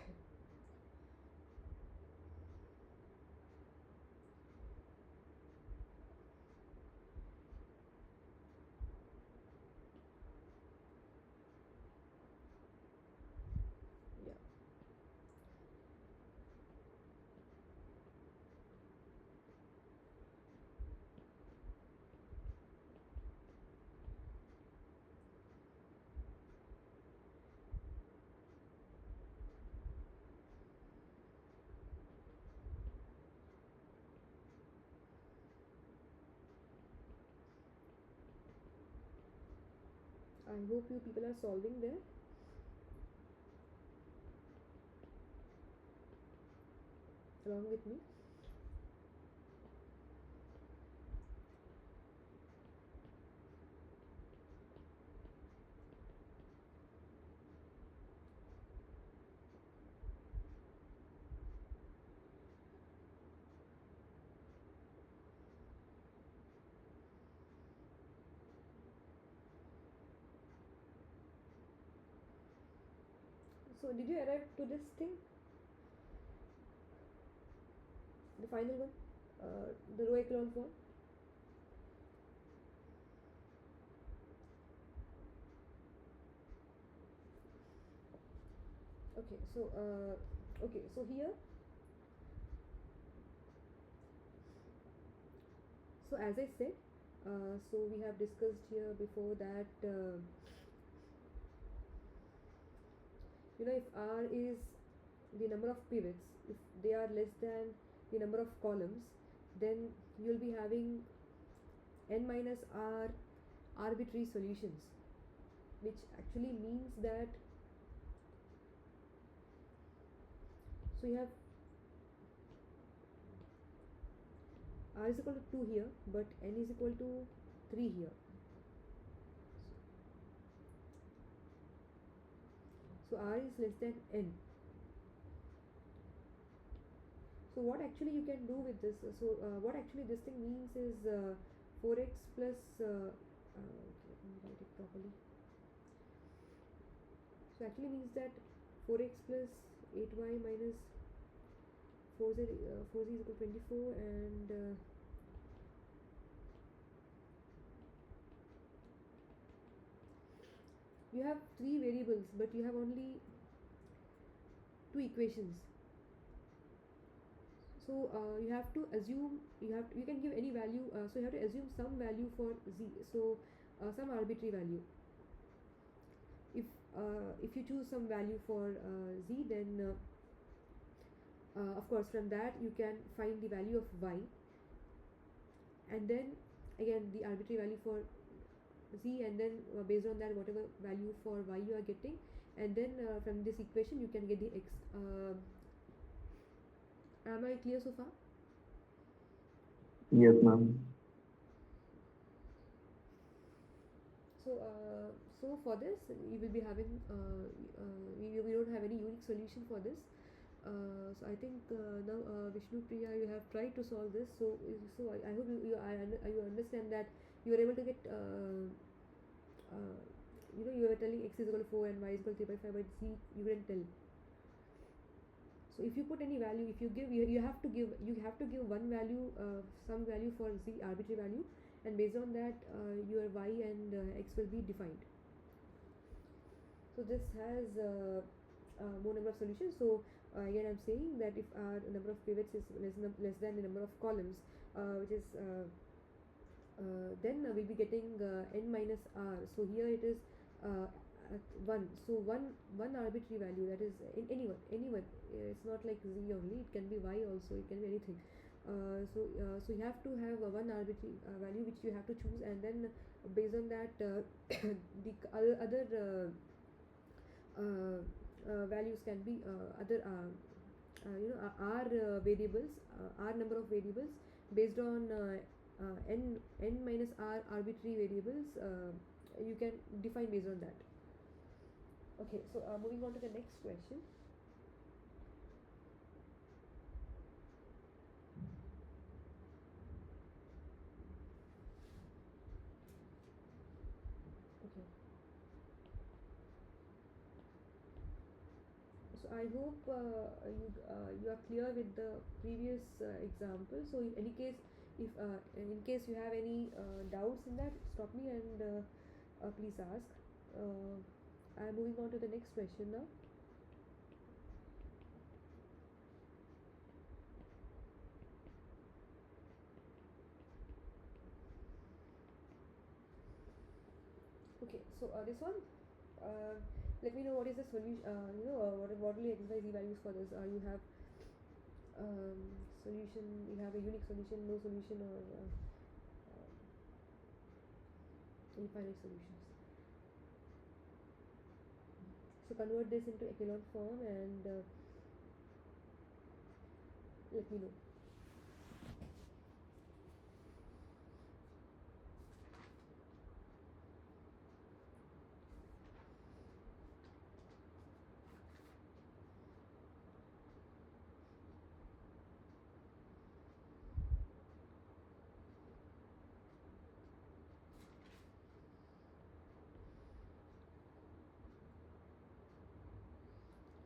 I hope you people are solving there. Along with me. So did you arrive to this thing? The final one? The row echelon form? Okay, so here, so as I said, so we have discussed here before that if R is the number of pivots, if they are less than the number of columns, then you will be having n minus r arbitrary solutions, which actually means that, so you have r is equal to 2 here, but n is equal to 3 here. So r is less than n. So what actually you can do with this? So what actually this thing means is 4x plus okay, let me write it properly. So actually means that 4x plus 8y minus 4z is equal to 24, and you have 3 variables, but you have only 2 equations. So you have to assume, you can give any value, so you have to assume some value for z, so some arbitrary value. If you choose some value for z, then of course from that you can find the value of y, and then again the arbitrary value for z, and then based on that whatever value for y you are getting, and then from this equation you can get the x. Am I clear so far? Yes, ma'am. So So for this, you will be having we don't have any unique solution for this. So I think now Vishnu Priya, you have tried to solve this. So I hope you understand that you are able to get you are telling x is equal to 4 and y is equal to 3 by 5, but z you couldn't tell. So if you put any value, if you give you have to give one value, some value for z, arbitrary value, and based on that your y and x will be defined. So this has more number of solutions. So again I'm saying that if our number of pivots is less than the number of columns, which is then we'll be getting n minus r. So here it is at 1. So one arbitrary value, that is in anyone. It's not like z only, it can be y also, it can be anything. So you have to have one arbitrary value which you have to choose, and then based on that the other values can be other r variables, r number of variables based on n minus r arbitrary variables. You can define based on that. Okay, so moving on to the next question. Okay. So I hope you are clear with the previous example. So in any case, if in case you have any doubts in that, stop me and please ask. I'm moving on to the next question now. Okay, so this one, let me know what is the solution. What will you exercise the values for this? You have solution. You have a unique solution, no solution, or infinite solutions. So convert this into echelon form and let me know.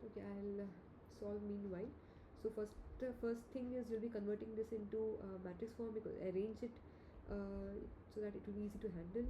Okay, I'll solve meanwhile. So first thing is you'll be converting this into matrix form, because arrange it so that it will be easy to handle.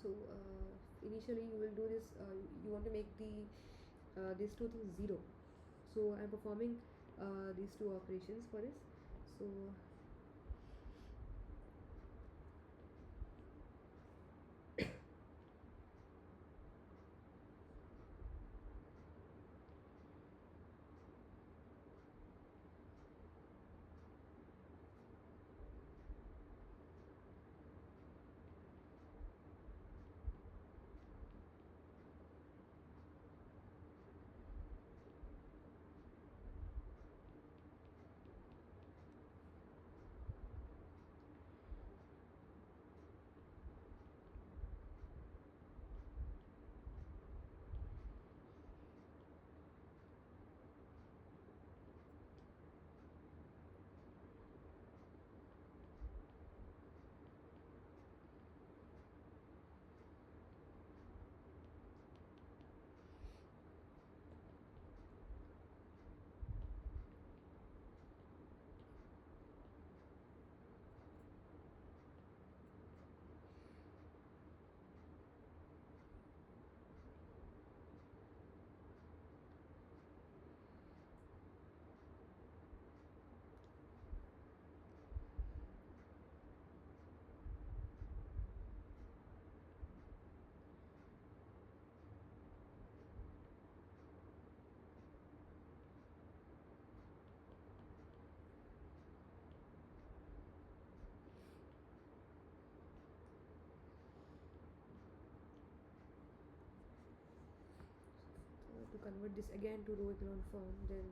So initially you will do this, you want to make these two things 0. So I'm performing these two operations for this. So convert this again to row echelon form, then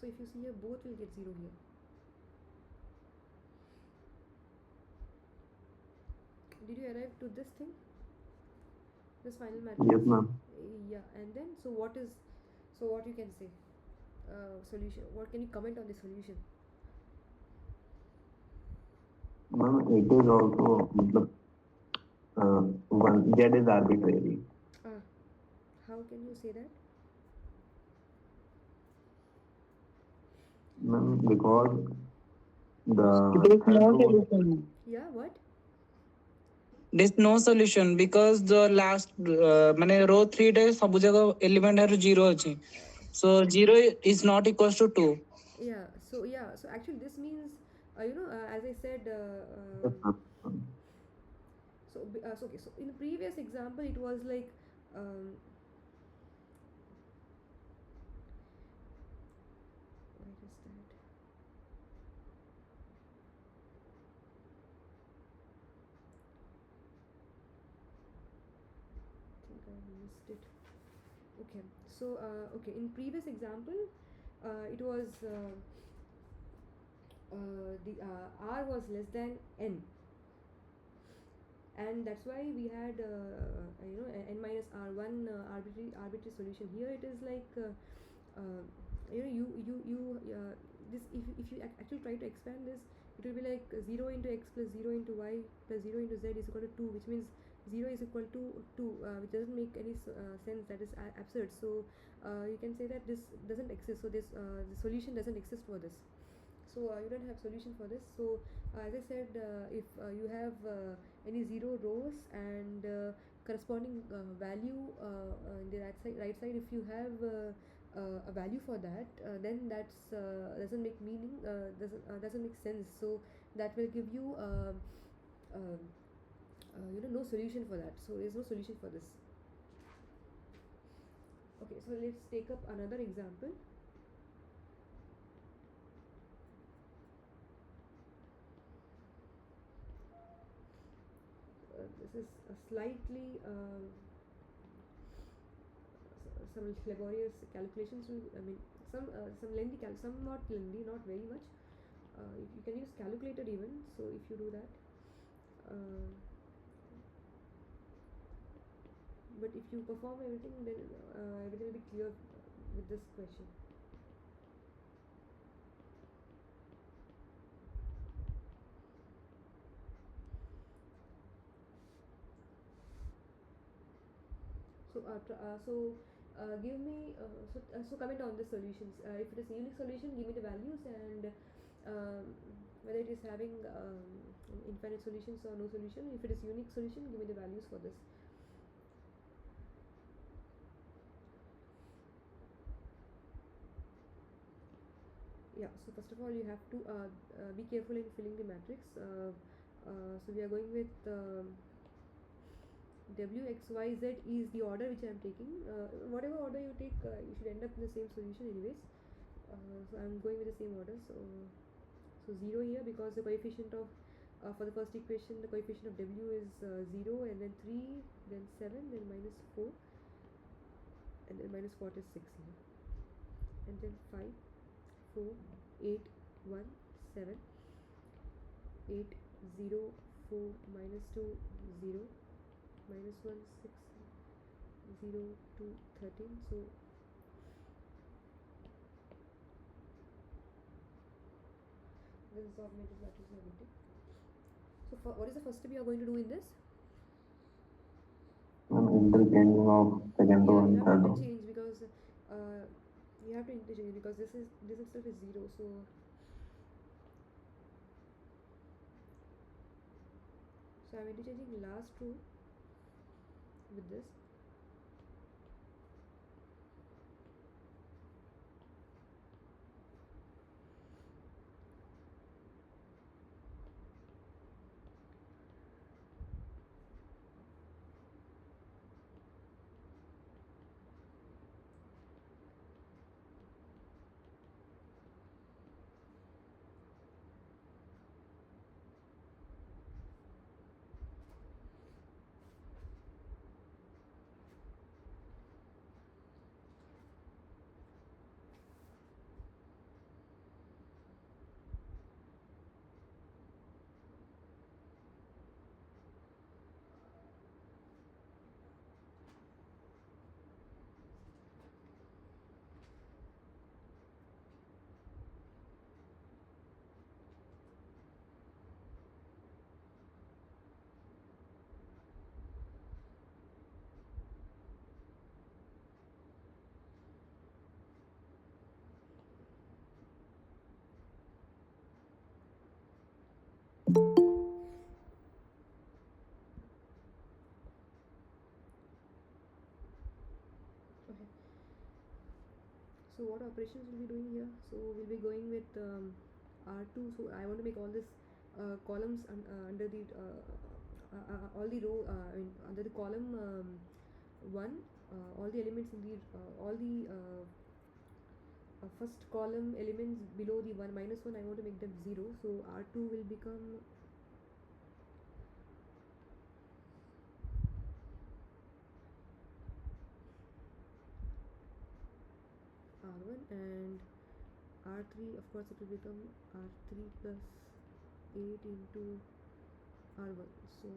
so if you see here, both will get 0 here. Did you arrive to this thing? This final matrix? Yes, ma'am. Yeah, and then so what you can say? Solution. What can you comment on the solution? Ma'am, it is also one Z is arbitrary. How can you say that? Ma'am, because There is no solution. Yeah, what? There's no solution because the last row 3 days सब जगह element है 0 अच्छी. So 0 is not equals to 2. Yeah, so actually this means as I said so okay, so in the previous example it was like where is that? I think I missed it. Okay, so okay, in previous example it was the r was less than n, and that's why we had n minus r1 arbitrary solution. Here it is like this, if you actually try to expand this, it will be like 0 into x plus 0 into y plus 0 into z is equal to 2, which means 0 is equal to 2, which doesn't make any sense. That is absurd. So you can say that this doesn't exist. So this the solution doesn't exist for this. So you don't have solution for this. So as I said, if you have any 0 rows and corresponding value in the right side, if you have a value for that, then that's doesn't make meaning, doesn't make sense. So that will give you no solution for that. So there's no solution for this. Okay, so let's take up another example. This is a slightly some laborious calculations. Some lengthy somewhat lengthy, not very much. You can use calculator even. So if you do that, but if you perform everything, then everything will be clear with this question. So give me so comment on the solutions. If it is a unique solution, give me the values, and whether it is having infinite solutions or no solution. If it is unique solution, give me the values for this. Yeah, so first of all you have to be careful in filling the matrix. So we are going with W, X, Y, Z is the order which I am taking. Whatever order you take, you should end up in the same solution anyways. So I am going with the same order. So 0 here, because the coefficient of for the first equation, the coefficient of W is 0, and then 3, then 7, then minus 4, and then minus 4 is 6 here, and then 5, 4, 8, 1, 7, 8, 0, 4, minus 2, 0, minus 1, 6, 0, 2, 13. So this is augmented matrix negative. So what is the first step you are going to do in this? Interchanging of second row and You have third to row. interchange, because you have to interchange, because this itself is 0. So I'm interchanging last row with this. Okay. So what operations will be doing here? So we'll be going with R2. So I want to make all this columns under the all the row I mean under the column 1, all the elements in the all the first column elements below the 1 minus 1, I want to make them 0. So R2 will become R1, and R3, of course it will become R3 plus 8 into R1. So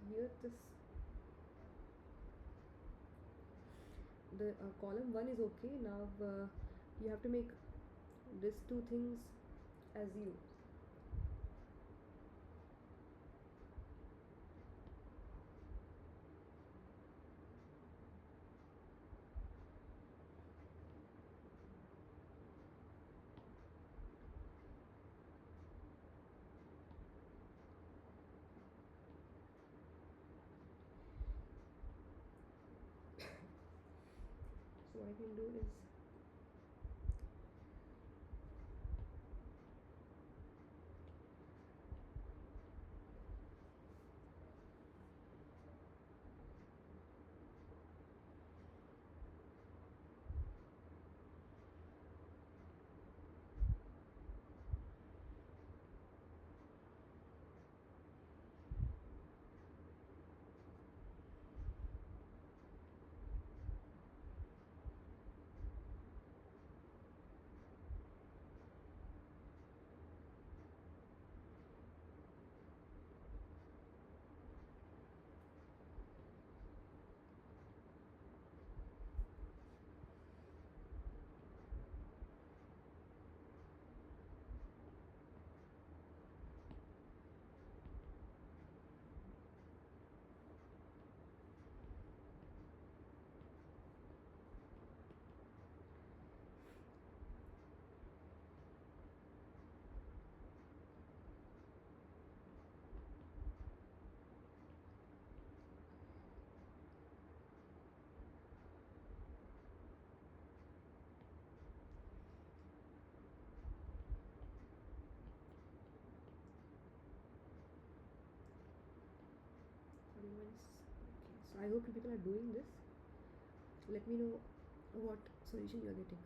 here the column 1 is okay. Now you have to make these two things as 0. what I can do is so I hope you people are doing this. Let me know what solution you are getting.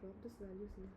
drop this values here.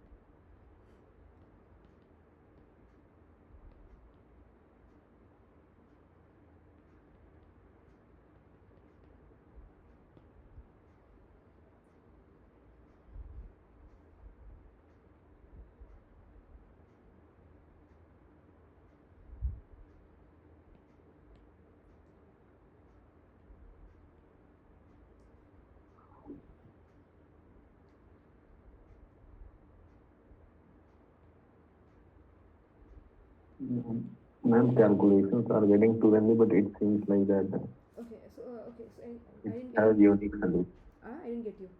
Ma'am, calculations are getting too lengthy, but it seems like that Okay, so I it didn't has get you. unique solution. I didn't get you.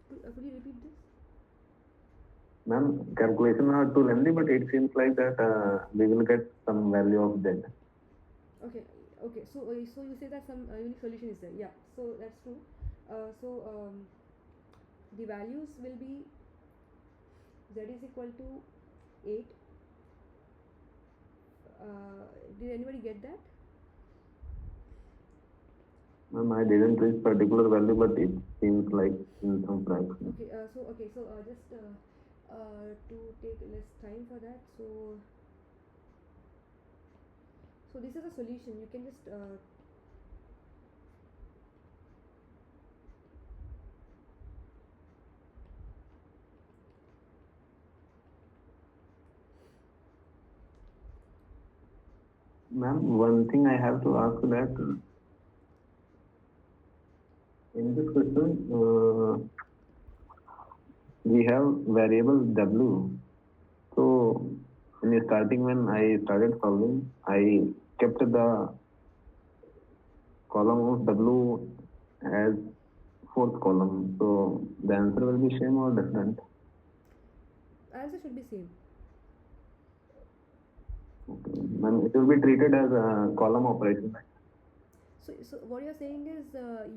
Could you repeat this? Ma'am, calculations are too lengthy, but it seems like that we will get some value of z. Okay, so you say that some unique solution is there. Yeah, so that's true. The values will be z is equal to 8. Did anybody get that? Ma'am, I didn't reach particular value, but it seems like in some fraction. Okay, so just to take less time for that, so this is a solution. You can just Ma'am, one thing I have to ask that in this question, we have variable w. So in the starting when I started solving, I kept the column of w as fourth column. So the answer will be same or different? answer should be same. Okay. Ma'am, it will be treated as a column operation, right? So what you're saying is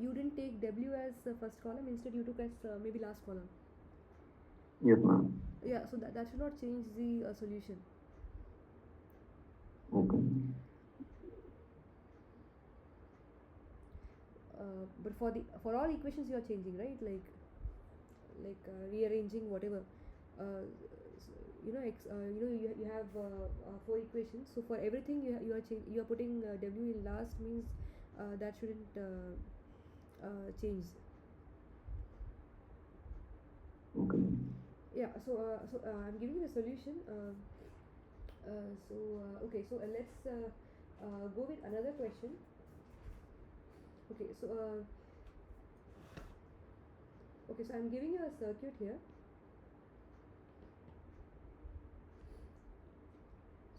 you didn't take w as first column, instead you took as maybe last column. Yes, ma'am. Yeah, so that should not change the solution. Okay. But for all equations you are changing, right? Like rearranging whatever. You have 4 equations. So for everything you are putting w in last, means that shouldn't change. Okay. Yeah. So I'm giving you the solution. Okay. So let's go with another question. Okay. So I'm giving you a circuit here.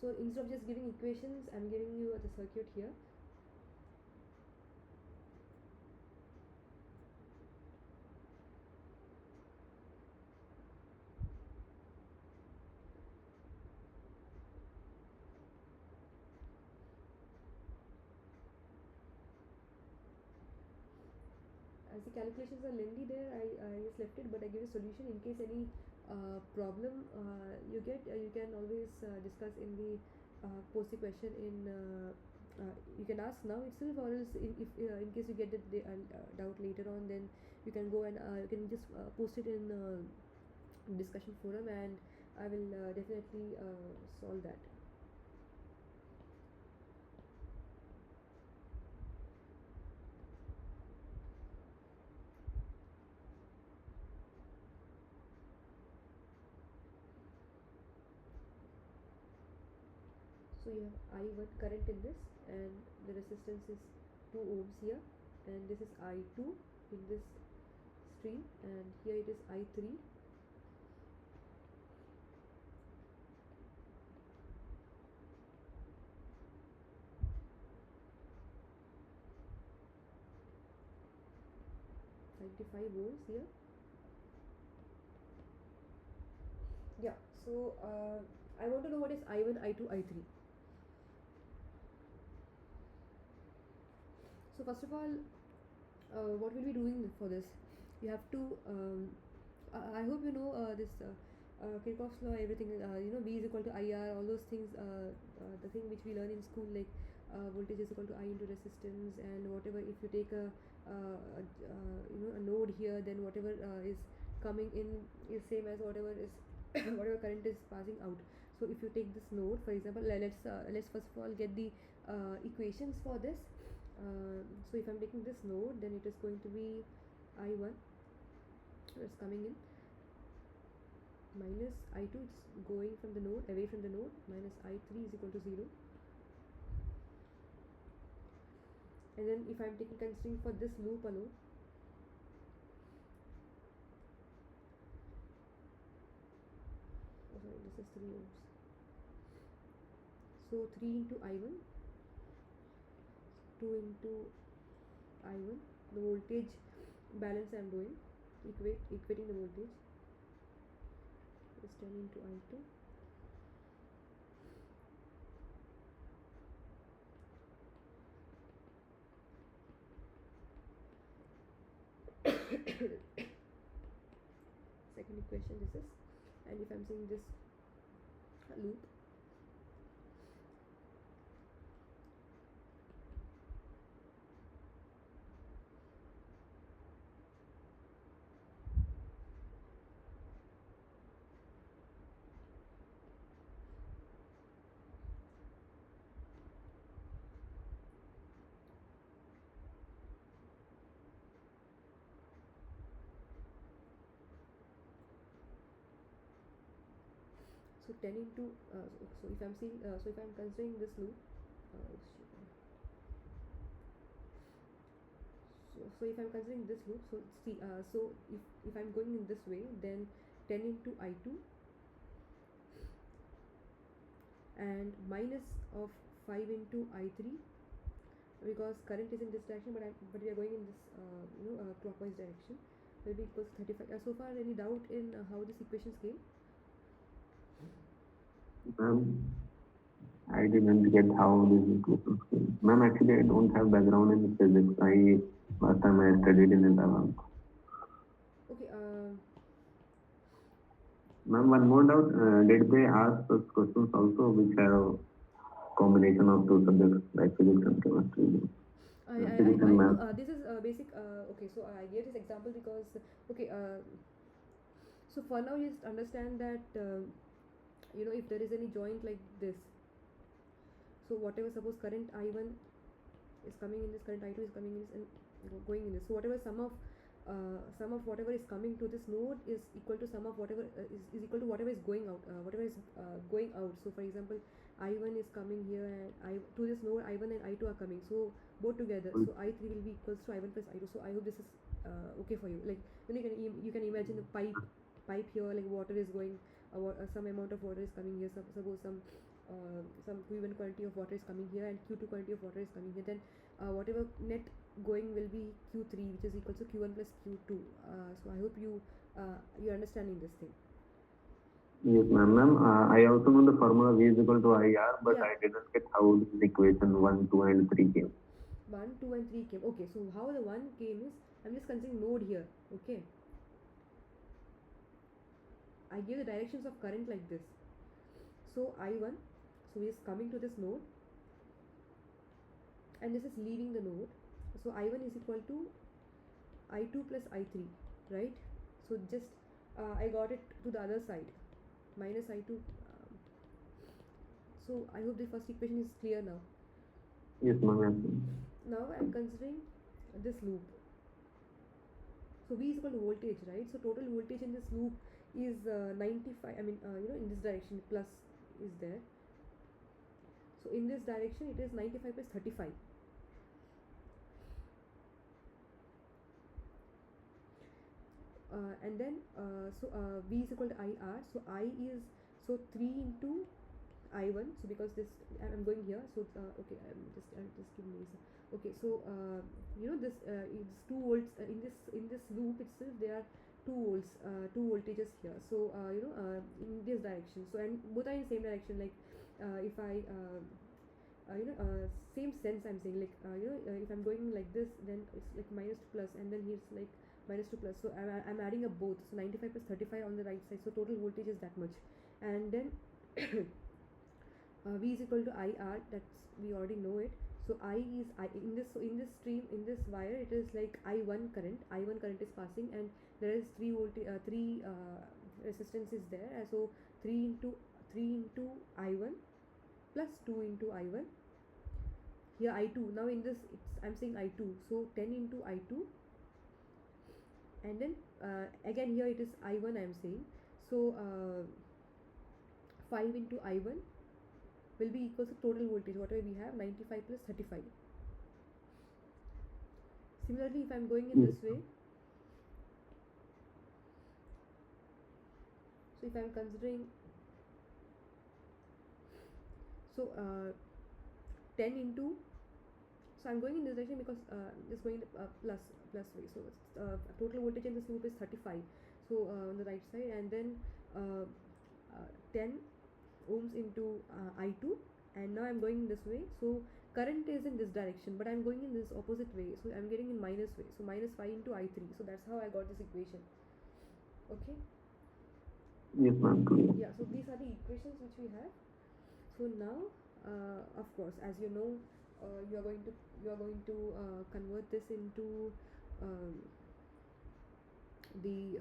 So instead of just giving equations, I'm giving you the circuit here. As the calculations are lengthy there, I just left it, but I give a solution in case any problem you get. You can always discuss in the post the question in. You can ask now itself, or else in case you get the doubt later on, then you can go and you can just post it in discussion forum, and I will definitely solve that. So you have I1 current in this, and the resistance is 2 ohms here, and this is I2 in this stream, and here it is I3. volts here. Yeah, so I want to know what is I1, I2, I3. So first of all, what we'll be doing for this, you have to I hope you know this Kirchhoff's law, everything, V is equal to IR, all those things, the thing which we learn in school, like voltage is equal to I into resistance, and whatever, if you take a a node here, then whatever is coming in is same as whatever is whatever current is passing out. So if you take this node, for example, let's first of all get the equations for this. So if I'm taking this node, then it is going to be I1, so it's coming in, minus I2, it's going from the node, away from the node, minus I3 is equal to 0. And then if I'm considering for this loop alone, oh sorry, this is 3 ohms. So 3 into I1, 2 into I1, the voltage balance I'm doing, equating the voltage, is 10 into I2. Second equation this is, and if I'm saying this loop, so 10 into so if I'm seeing so if I'm considering this loop, so if I'm considering this loop, so see, so if I'm going in this way, then 10 into I2 and minus of 5 into I3, because current is in this direction, but we are going in this clockwise direction, will be equals to 35. So far, any doubt in how these equations came? Ma'am, I didn't get how this equations came. Ma'am, actually, I don't have background in physics. Last time I studied in Echelon. Okay. Ma'am, one more doubt. Did they ask us questions also which have combination of two subjects like physics and chemistry? This is basic. Okay, so I gave this example because okay. So for now, you just understand that if there is any joint like this. So whatever, suppose current I1 is coming in this, current I2 is coming in this, and going in this. So whatever sum of whatever is coming to this node is equal to sum of whatever is equal to whatever is going out. Whatever is going out. So for example, I1 is coming here, and to this node I1 and I2 are coming. So both together. So I3 will be equals to I1 plus I2. So I hope this is okay for you. Like when you can imagine the pipe here, like water is going, some amount of water is coming here. Suppose some Q1 quantity of water is coming here and Q2 quantity of water is coming here, then whatever net going will be Q3, which is equal to Q1 plus Q2. So I hope you're understanding this thing. Yes, ma'am. I also know the formula V is equal to IR, but Yeah. I didn't get how this equation 1, 2, and 3 came. 1, 2, and 3 came. Okay, so how the 1 came is, I'm just considering node here. Okay, I give the directions of current like this. So I1, so is coming to this node, and this is leaving the node. So I1 is equal to I2 plus I3, right? So just I got it to the other side, minus I2. So I hope the first equation is clear now. Yes, ma'am. Now I'm considering this loop. So V is equal to voltage, right? So total voltage in this loop is 95. I mean, in this direction, plus is there. So in this direction, it is 95 plus 35. And then V is equal to IR. So I is 3 into I1. So because this I'm going here. So okay, I'm just giving this. Okay, so this is 2 volts in this loop itself. There are 2 volts, 2 voltages here. So in this direction. So and both are in same direction. Like if I same sense I'm saying, like if I'm going like this, then it's like minus to plus, and then here's like minus to plus. So I'm adding up both. So 95 plus 35 on the right side. So total voltage is that much. And then V is equal to IR. That's, we already know it. So I in this stream, in this wire, it is like I1 current. I1 current is passing, and there is 3 resistance is there. So 3 into I1 plus 2 into I1. Here I2. Now in this, I'm saying I2. So 10 into I2, and then again here it is I1. I'm saying, so 5 into I1 will be equal to total voltage, whatever we have, 95 plus 35. Similarly, if I'm going in this way, so if I'm considering, so 10 into, so I'm going in this direction because just going plus way. So total voltage in this loop is 35. So on the right side, and then 10 ohms into I2, and now I'm going this way. So current is in this direction, but I'm going in this opposite way, so I'm getting in minus way. So minus 5 into I3. So that's how I got this equation. Okay. Yes, ma'am. Yeah. So these are the equations which we have. So now, of course, as you know, you are going to convert this into the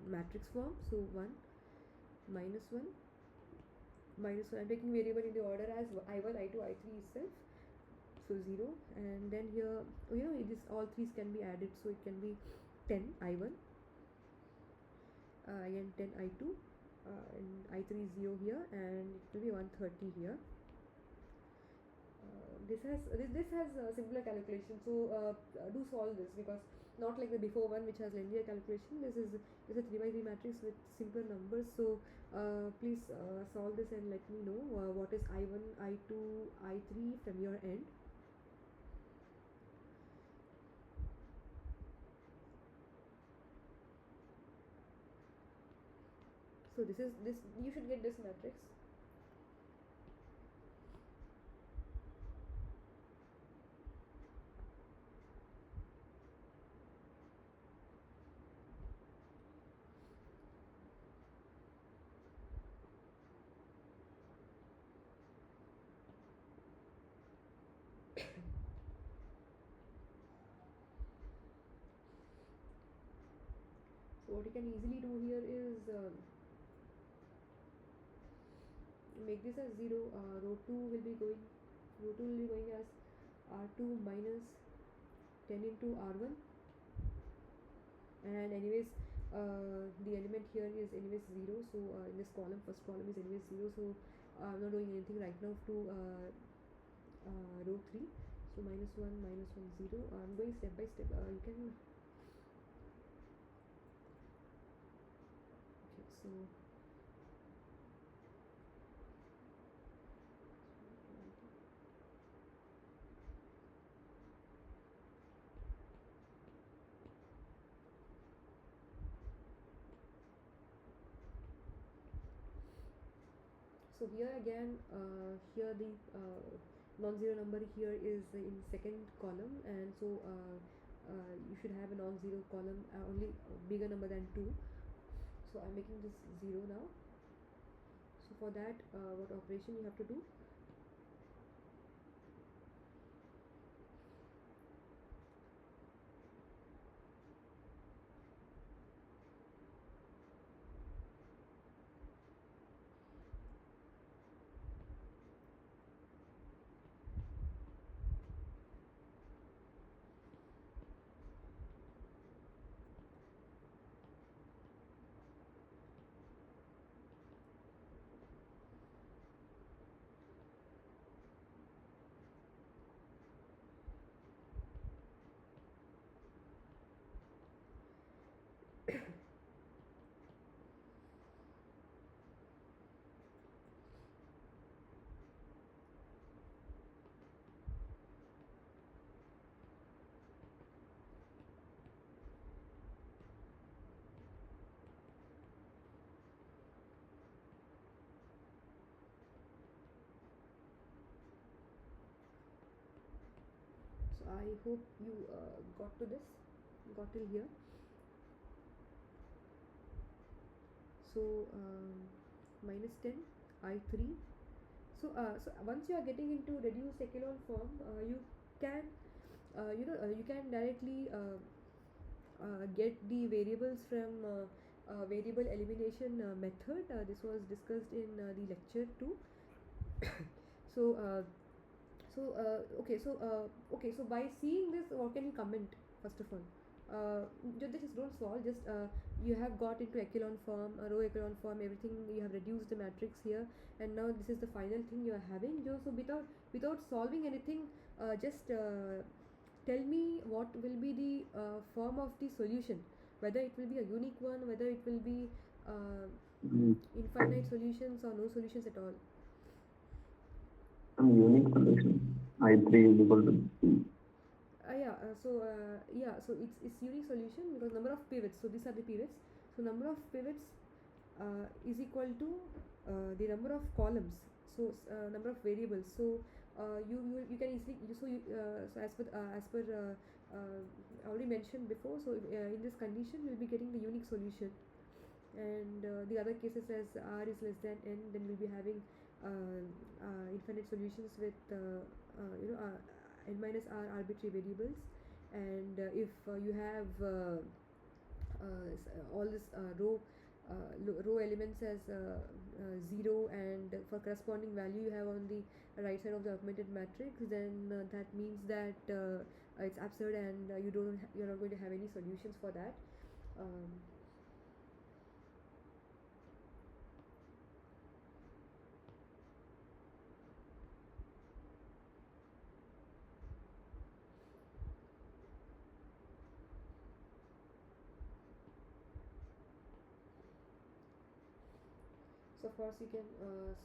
matrix form. So 1 minus 1 minus 1. I'm taking variable in the order as I1, I2, I3 itself. So 0, and then here, this all threes can be added, so it can be 10 I1, again 10 I2, and I3 is 0 here, and it will be 130 here. This has a simpler calculation, so do solve this, because not like the before one which has linear calculation. This is a 3x3 matrix with simpler numbers. So please solve this and let me know what is I1, I2, I3 from your end. So this you should get this matrix. So what you can easily do here is make this as 0. Rho 2 will be going as R2 minus 10 into R1, and anyways the element here is anyways 0. So in this column, first column is anyways 0. So I'm not doing anything right now to row 3. So minus 1, 0. I'm going step by step. You can. Okay, so. So here again, here the non-zero number here is in second column, and so you should have a non-zero column only bigger number than 2. So I'm making this 0 now. So for that, what operation you have to do? I hope you got till here. So minus 10 I3. So once you are getting into reduced echelon form, you can you can directly get the variables from variable elimination method. This was discussed in the lecture 2. So okay, so by seeing this, what can you comment first of all? Just don't solve, just you have got into echelon form, row echelon form, everything, you have reduced the matrix here, and now this is the final thing you are having. So without solving anything, just tell me what will be the form of the solution, whether it will be a unique one, whether it will be infinite solutions or no solutions at all. Some unique solution. I3 is equal to 3. So it's unique solution because number of pivots. So these are the pivots. So number of pivots is equal to the number of columns. So number of variables. So you can easily so as per I already mentioned before. So in this condition, we'll be getting the unique solution, and the other cases, as r is less than n, then we'll be having infinite solutions with n minus r arbitrary variables. And if you have all this row elements as 0, and for corresponding value you have on the right side of the augmented matrix, then that means that it's absurd, and you're not going to have any solutions for that. So first you can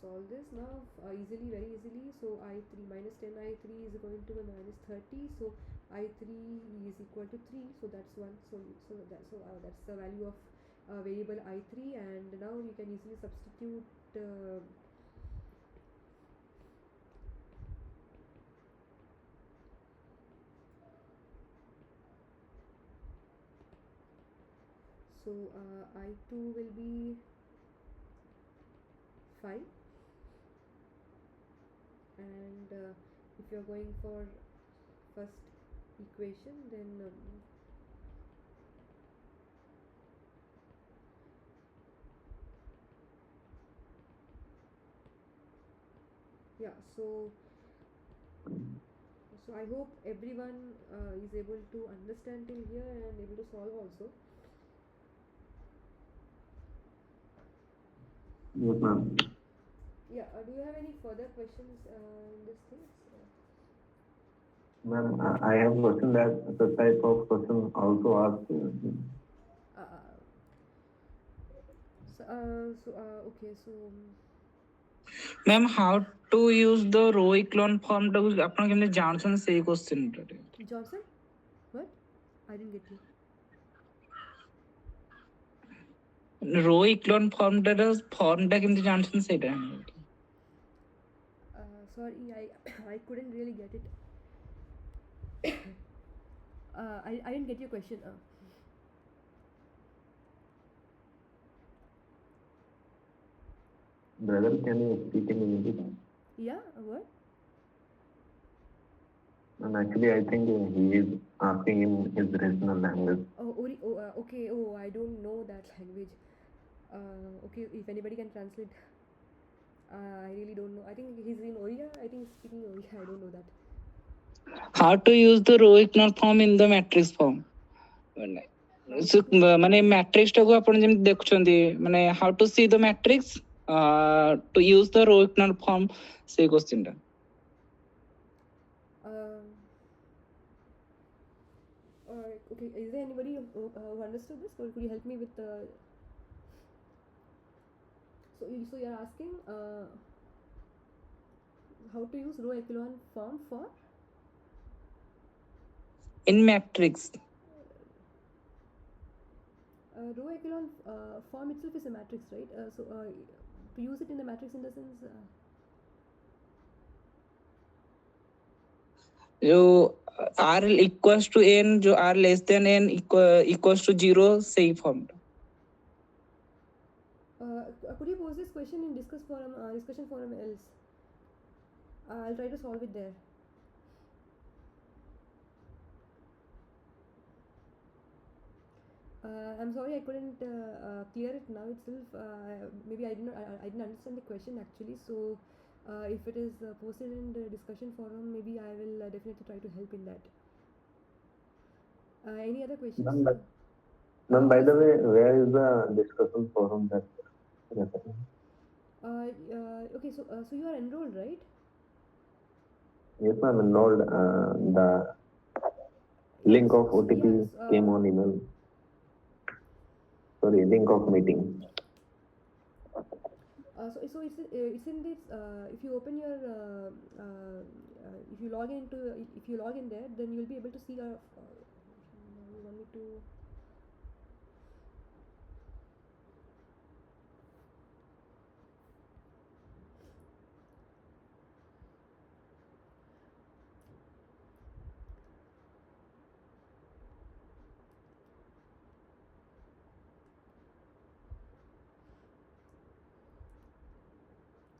solve this now easily, very easily. So I3 minus 10 I3 is going to be minus 30. So I3 is equal to 3. So that's one. That's the value of variable I3, and now you can easily substitute. So I2 will be 5, and if you're going for first equation, then so I hope everyone is able to understand till here and able to solve also. Yes, ma'am. Yeah, do you have any further questions in this thing? Ma'am, I have a question that the type of question also asked. Okay, so ma'am how to use the row echelon form टाକୁ ଆପଣ କେମିତି ଜାଣୁଛନ୍ତି ସେଇ question ଟା Johnson, what? I didn't get you. Row echelon form ଟାର form ଟା କେମିତି ଜାଣୁଛନ୍ତି ସେଇଟା Sorry, I couldn't really get it. I didn't get your question. Brother, can you speak in English? Yeah, what? And actually, I think he is asking in his regional language. Okay. I don't know that language. Okay, if anybody can translate. I really don't know. I think he's in Oriya. I think he's speaking Oriya. I don't know that. how to use the row echelon form in the matrix form ମାନେ matrix ଟାକୁ ଆପଣ ଯେମିତି ଦେଖୁଛନ୍ତି ମାନେ how to see the matrix to use the row echelon form ସେଇ question ଟା Okay, is there anybody who understood this, or could you help me with so you're asking how to use row echelon form for in matrix row echelon form itself is a matrix, right? To use it in the matrix, in the sense जो r equals to n जो r less than n equals to 0 सही form could you pose this question in discussion forum else? I'll try to solve it there. I'm sorry I couldn't clear it now itself. Maybe I didn't understand the question actually. So if it is posted in the discussion forum, maybe I will definitely try to help in that. Any other questions? Ma'am, by the way, where is the discussion forum that? Okay, so you are enrolled, right? Yes, ma'am, enrolled. The link of OTP Yes, came on email. Sorry, link of meeting. So it's in this. If you open your if you log in there, then you'll be able to see. You want me to.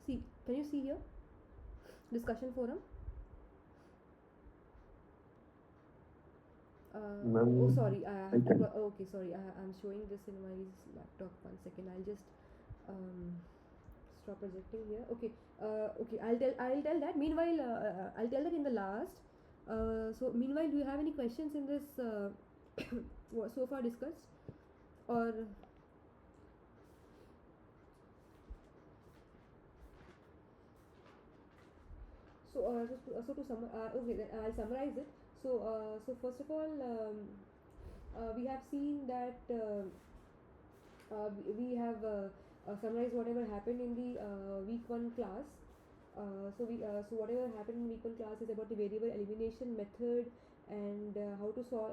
See, can you see here? Discussion forum. Oh, sorry. I have to. Okay, sorry. I'm showing this in my laptop. 1 second. I'll just stop projecting here. Okay. Okay. I'll tell that. Meanwhile, I'll tell that in the last. So meanwhile, do you have any questions in this so far discussed, or? So to okay, then I'll summarize it. So first of all, we have seen that we have summarized whatever happened in the week 1 class. So whatever happened in week 1 class is about the variable elimination method and how to solve.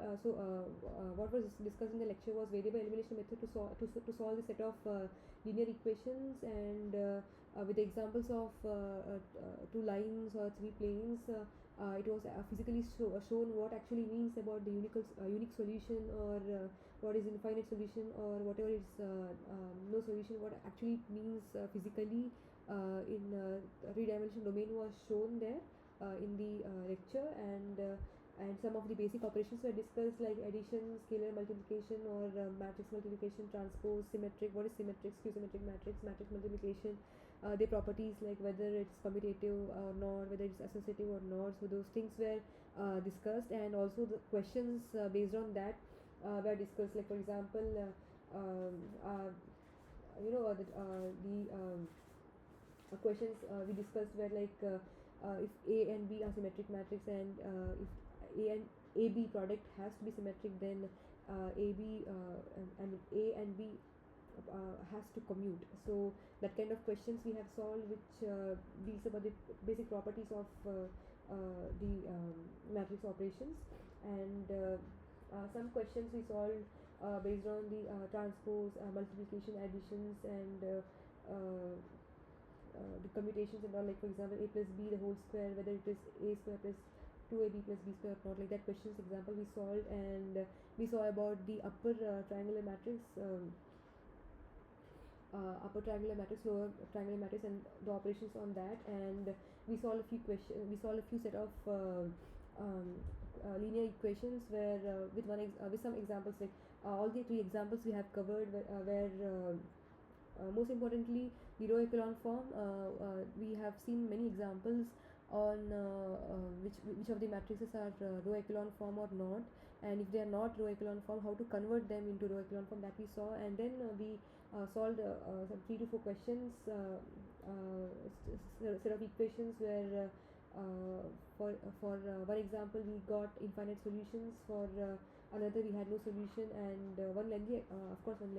What was discussed in the lecture was variable elimination method to solve the set of linear equations, and with the examples of 2 lines or 3 planes. It was physically shown what actually means about the unique solution, or what is infinite solution, or whatever is no solution, what actually means physically in 3-dimensional domain was shown there in the lecture, and some of the basic operations were discussed, like addition, scalar multiplication, or matrix multiplication, transpose, symmetric, what is symmetric, skew-symmetric matrix multiplication, their properties, like whether it's commutative or not, whether it's associative or not. So those things were discussed, and also the questions based on that were discussed. Like for example, the questions we discussed were like if A and B are symmetric matrix, and if A and AB product has to be symmetric, then AB and A and B has to commute. So that kind of questions we have solved, which deals about the basic properties of the matrix operations, and some questions we solved based on the transpose, multiplication, additions, and the commutations and all, like for example a plus b the whole square, whether it is a square plus 2ab plus b square or not, like that questions example we solved, and we saw about the upper triangular matrix, lower triangular matrix, and the operations on that, and we solved a few set of linear equations where with some examples, like all the 3 examples we have covered where most importantly the row echelon form. We have seen many examples on which of the matrices are row echelon form or not, and if they are not row echelon form, how to convert them into row echelon form, that we saw, and then we solved some 3 to 4 questions, set of equations where for one example we got infinite solutions, for another we had no solution, and one lengthy question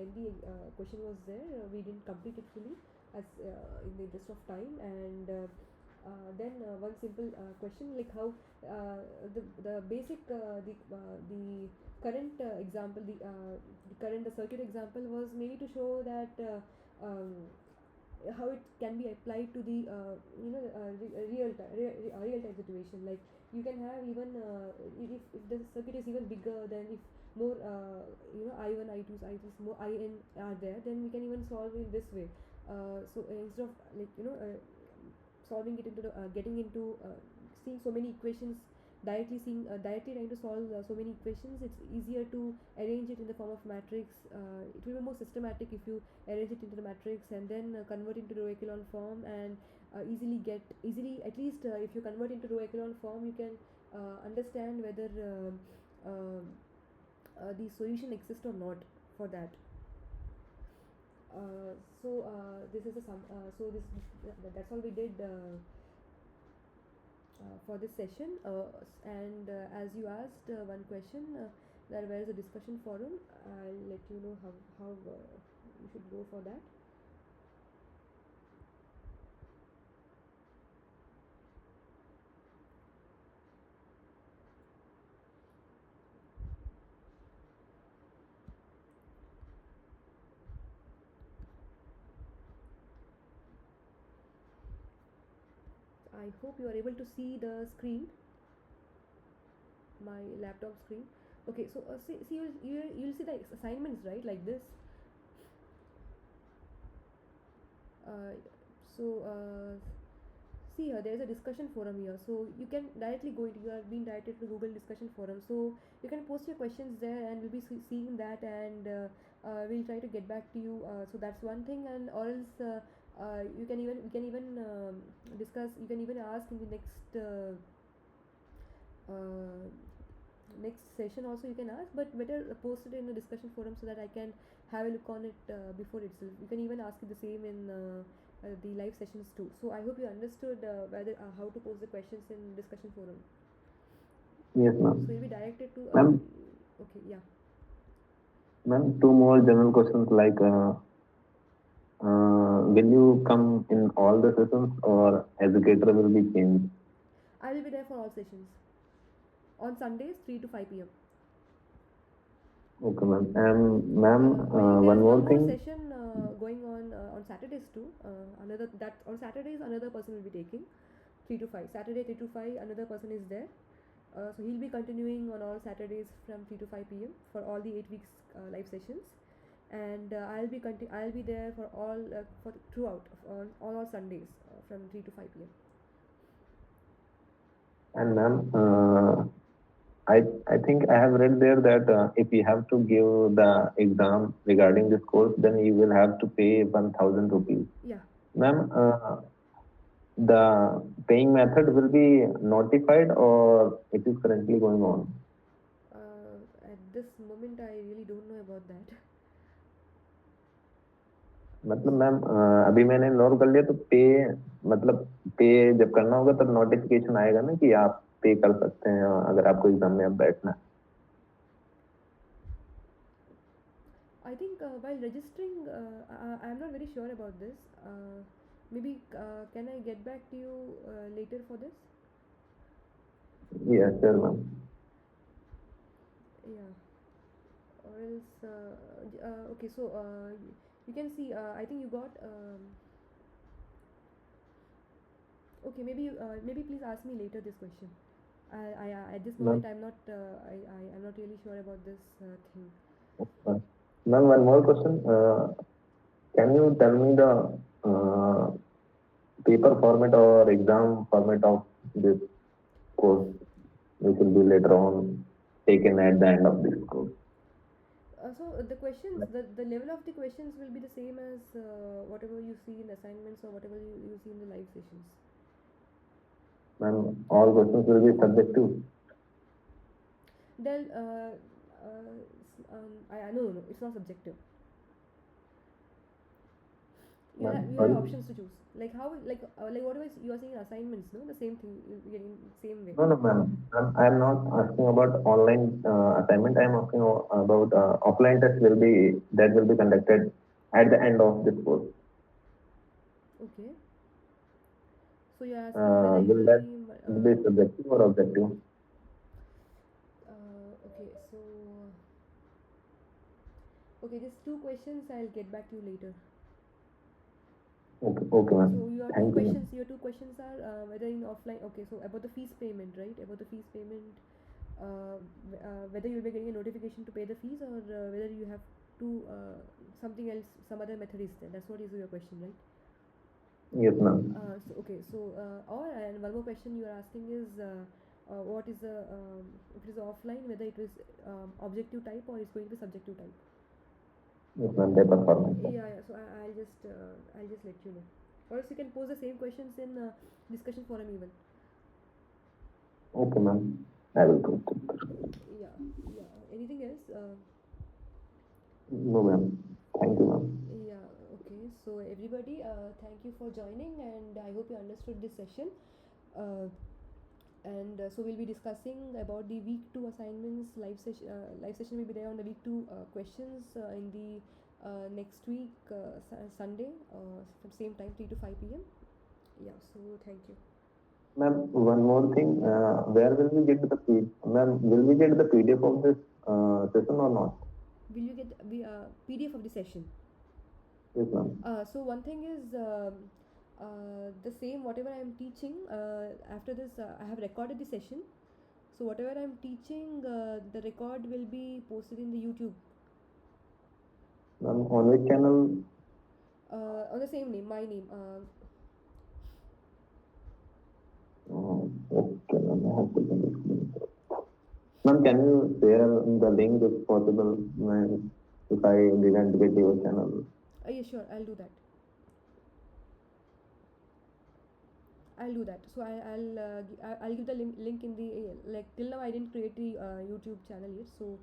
was there. We didn't complete it fully as in the interest of time, and then one simple question, like how the basic the current example, the current circuit example was mainly to show that how it can be applied to the real time situation. Like you can have even if the circuit is even bigger, then if more I1 I2s I3s more IN are there, then we can even solve in this way. So instead of like solving it into the getting into seeing so many equations directly trying to solve so many equations, it's easier to arrange it in the form of matrix. It will be more systematic if you arrange it into the matrix and then convert into row echelon form, and easily at least if you convert into row echelon form, you can understand whether the solution exists or not for that. This is a sum. That's all we did for this session. And as you asked one question, there was a discussion forum. I'll let you know how you should go for that. I hope you are able to see the screen, my laptop screen. Okay, so see you'll see the assignments, right, like this. See here, there is a discussion forum here, so you can directly go into, you are being directed to Google discussion forum, so you can post your questions there and we'll be seeing that, and we'll try to get back to you. So that's one thing, and or else we can even discuss, you can even ask in the next session also, you can ask, but better post it in the discussion forum so that I can have a look on it before itself. You can even ask it the same in the live sessions too. So I hope you understood whether how to post the questions in discussion forum. Yes, ma'am. So you'll be directed to Ma'am. Okay, yeah. Ma'am, two more general questions, like will you come in all the sessions or educator will be changed? I will be there for all sessions on Sundays 3 to 5 p.m. Okay, ma'am. And ma'am, one more thing. session going on Saturdays too. On Saturdays another person will be taking 3 to 5. Saturday 3 to 5 another person is there. So he'll be continuing on all Saturdays from 3 to 5 p.m. for all the 8 weeks live sessions, and I'll be there for all throughout on all Sundays from 3 to 5 p.m. And ma'am, I think I have read there that if you have to give the exam regarding this course, then you will have to pay 1,000 rupees. Yeah. Ma'am, the paying method will be notified or it is currently going on? At this moment, I really don't know about that. मतलब ma'am अभी मैंने enrol कर लिया, तो पे जब करना होगा तब नोटिफिकेशन आएगा ना कि आप पे कर सकते हैं अगर आपको एग्जाम में अब बैठना है. I think while registering, I'm not very sure about this. Maybe can I get back to you later for this? Yeah, sure, ma'am. Yeah. Or else, okay. So you can see. I think you got. Okay, maybe please ask me later this question. I at this moment I'm not I'm not really sure about this thing. Okay. Ma'am, one more question. Can you tell me the paper format or exam format of this course, which will be later on taken at the end of this course? So the questions, the level of the questions will be the same as whatever you see in assignments or whatever you see in the live sessions. Ma'am, all questions will be subjective. Then no, it's not subjective. You have options to choose. Like how like whatever you are saying in assignments, no, the same thing you're getting same way. No, ma'am. I am not asking about online assignment. I am asking about offline test will be conducted at the end of this course. Okay. So you are asking whether will that be subjective or objective? Okay, these two questions I'll get back to you later. Okay, ma'am. So your two questions are whether in offline. Okay, so about the fees payment, right? About the fees payment, whether you'll be getting a notification to pay the fees, or whether you have to something else, some other method is there. That's what is your question, right? Yes, ma'am. And one more question you are asking is what is the if it is offline, whether it is objective type or it's going to be subjective type. Yes, ma'am. Paper format. So I'll just let you know. Or else you can pose the same questions in discussion forum even. Okay, ma'am. I will go. Yeah. Anything else? No, ma'am. Thank you, ma'am. Yeah. Okay. So everybody, thank you for joining, and I hope you understood this session. So we'll be discussing about the week 2 assignments. Live session will be there on the week 2 questions in the next week Sunday from same time 3 to 5 p.m. Yeah. So thank you. Ma'am, one more thing. Where will we get the ma'am? Will we get the PDF of this session or not? Will you get the PDF of the session? Yes, ma'am. So one thing is the same whatever I am teaching. After this, I have recorded the session. So whatever I am teaching, the record will be posted in the YouTube. Ma'am, on which channel? On the same name, my name. Okay, ma'am. I have to send it. Ma'am, can you share the link if possible? Ma'am, if I didn't get your channel. Yeah, sure. I'll do that. So I'll give the link in the like till now I didn't create the YouTube channel yet. So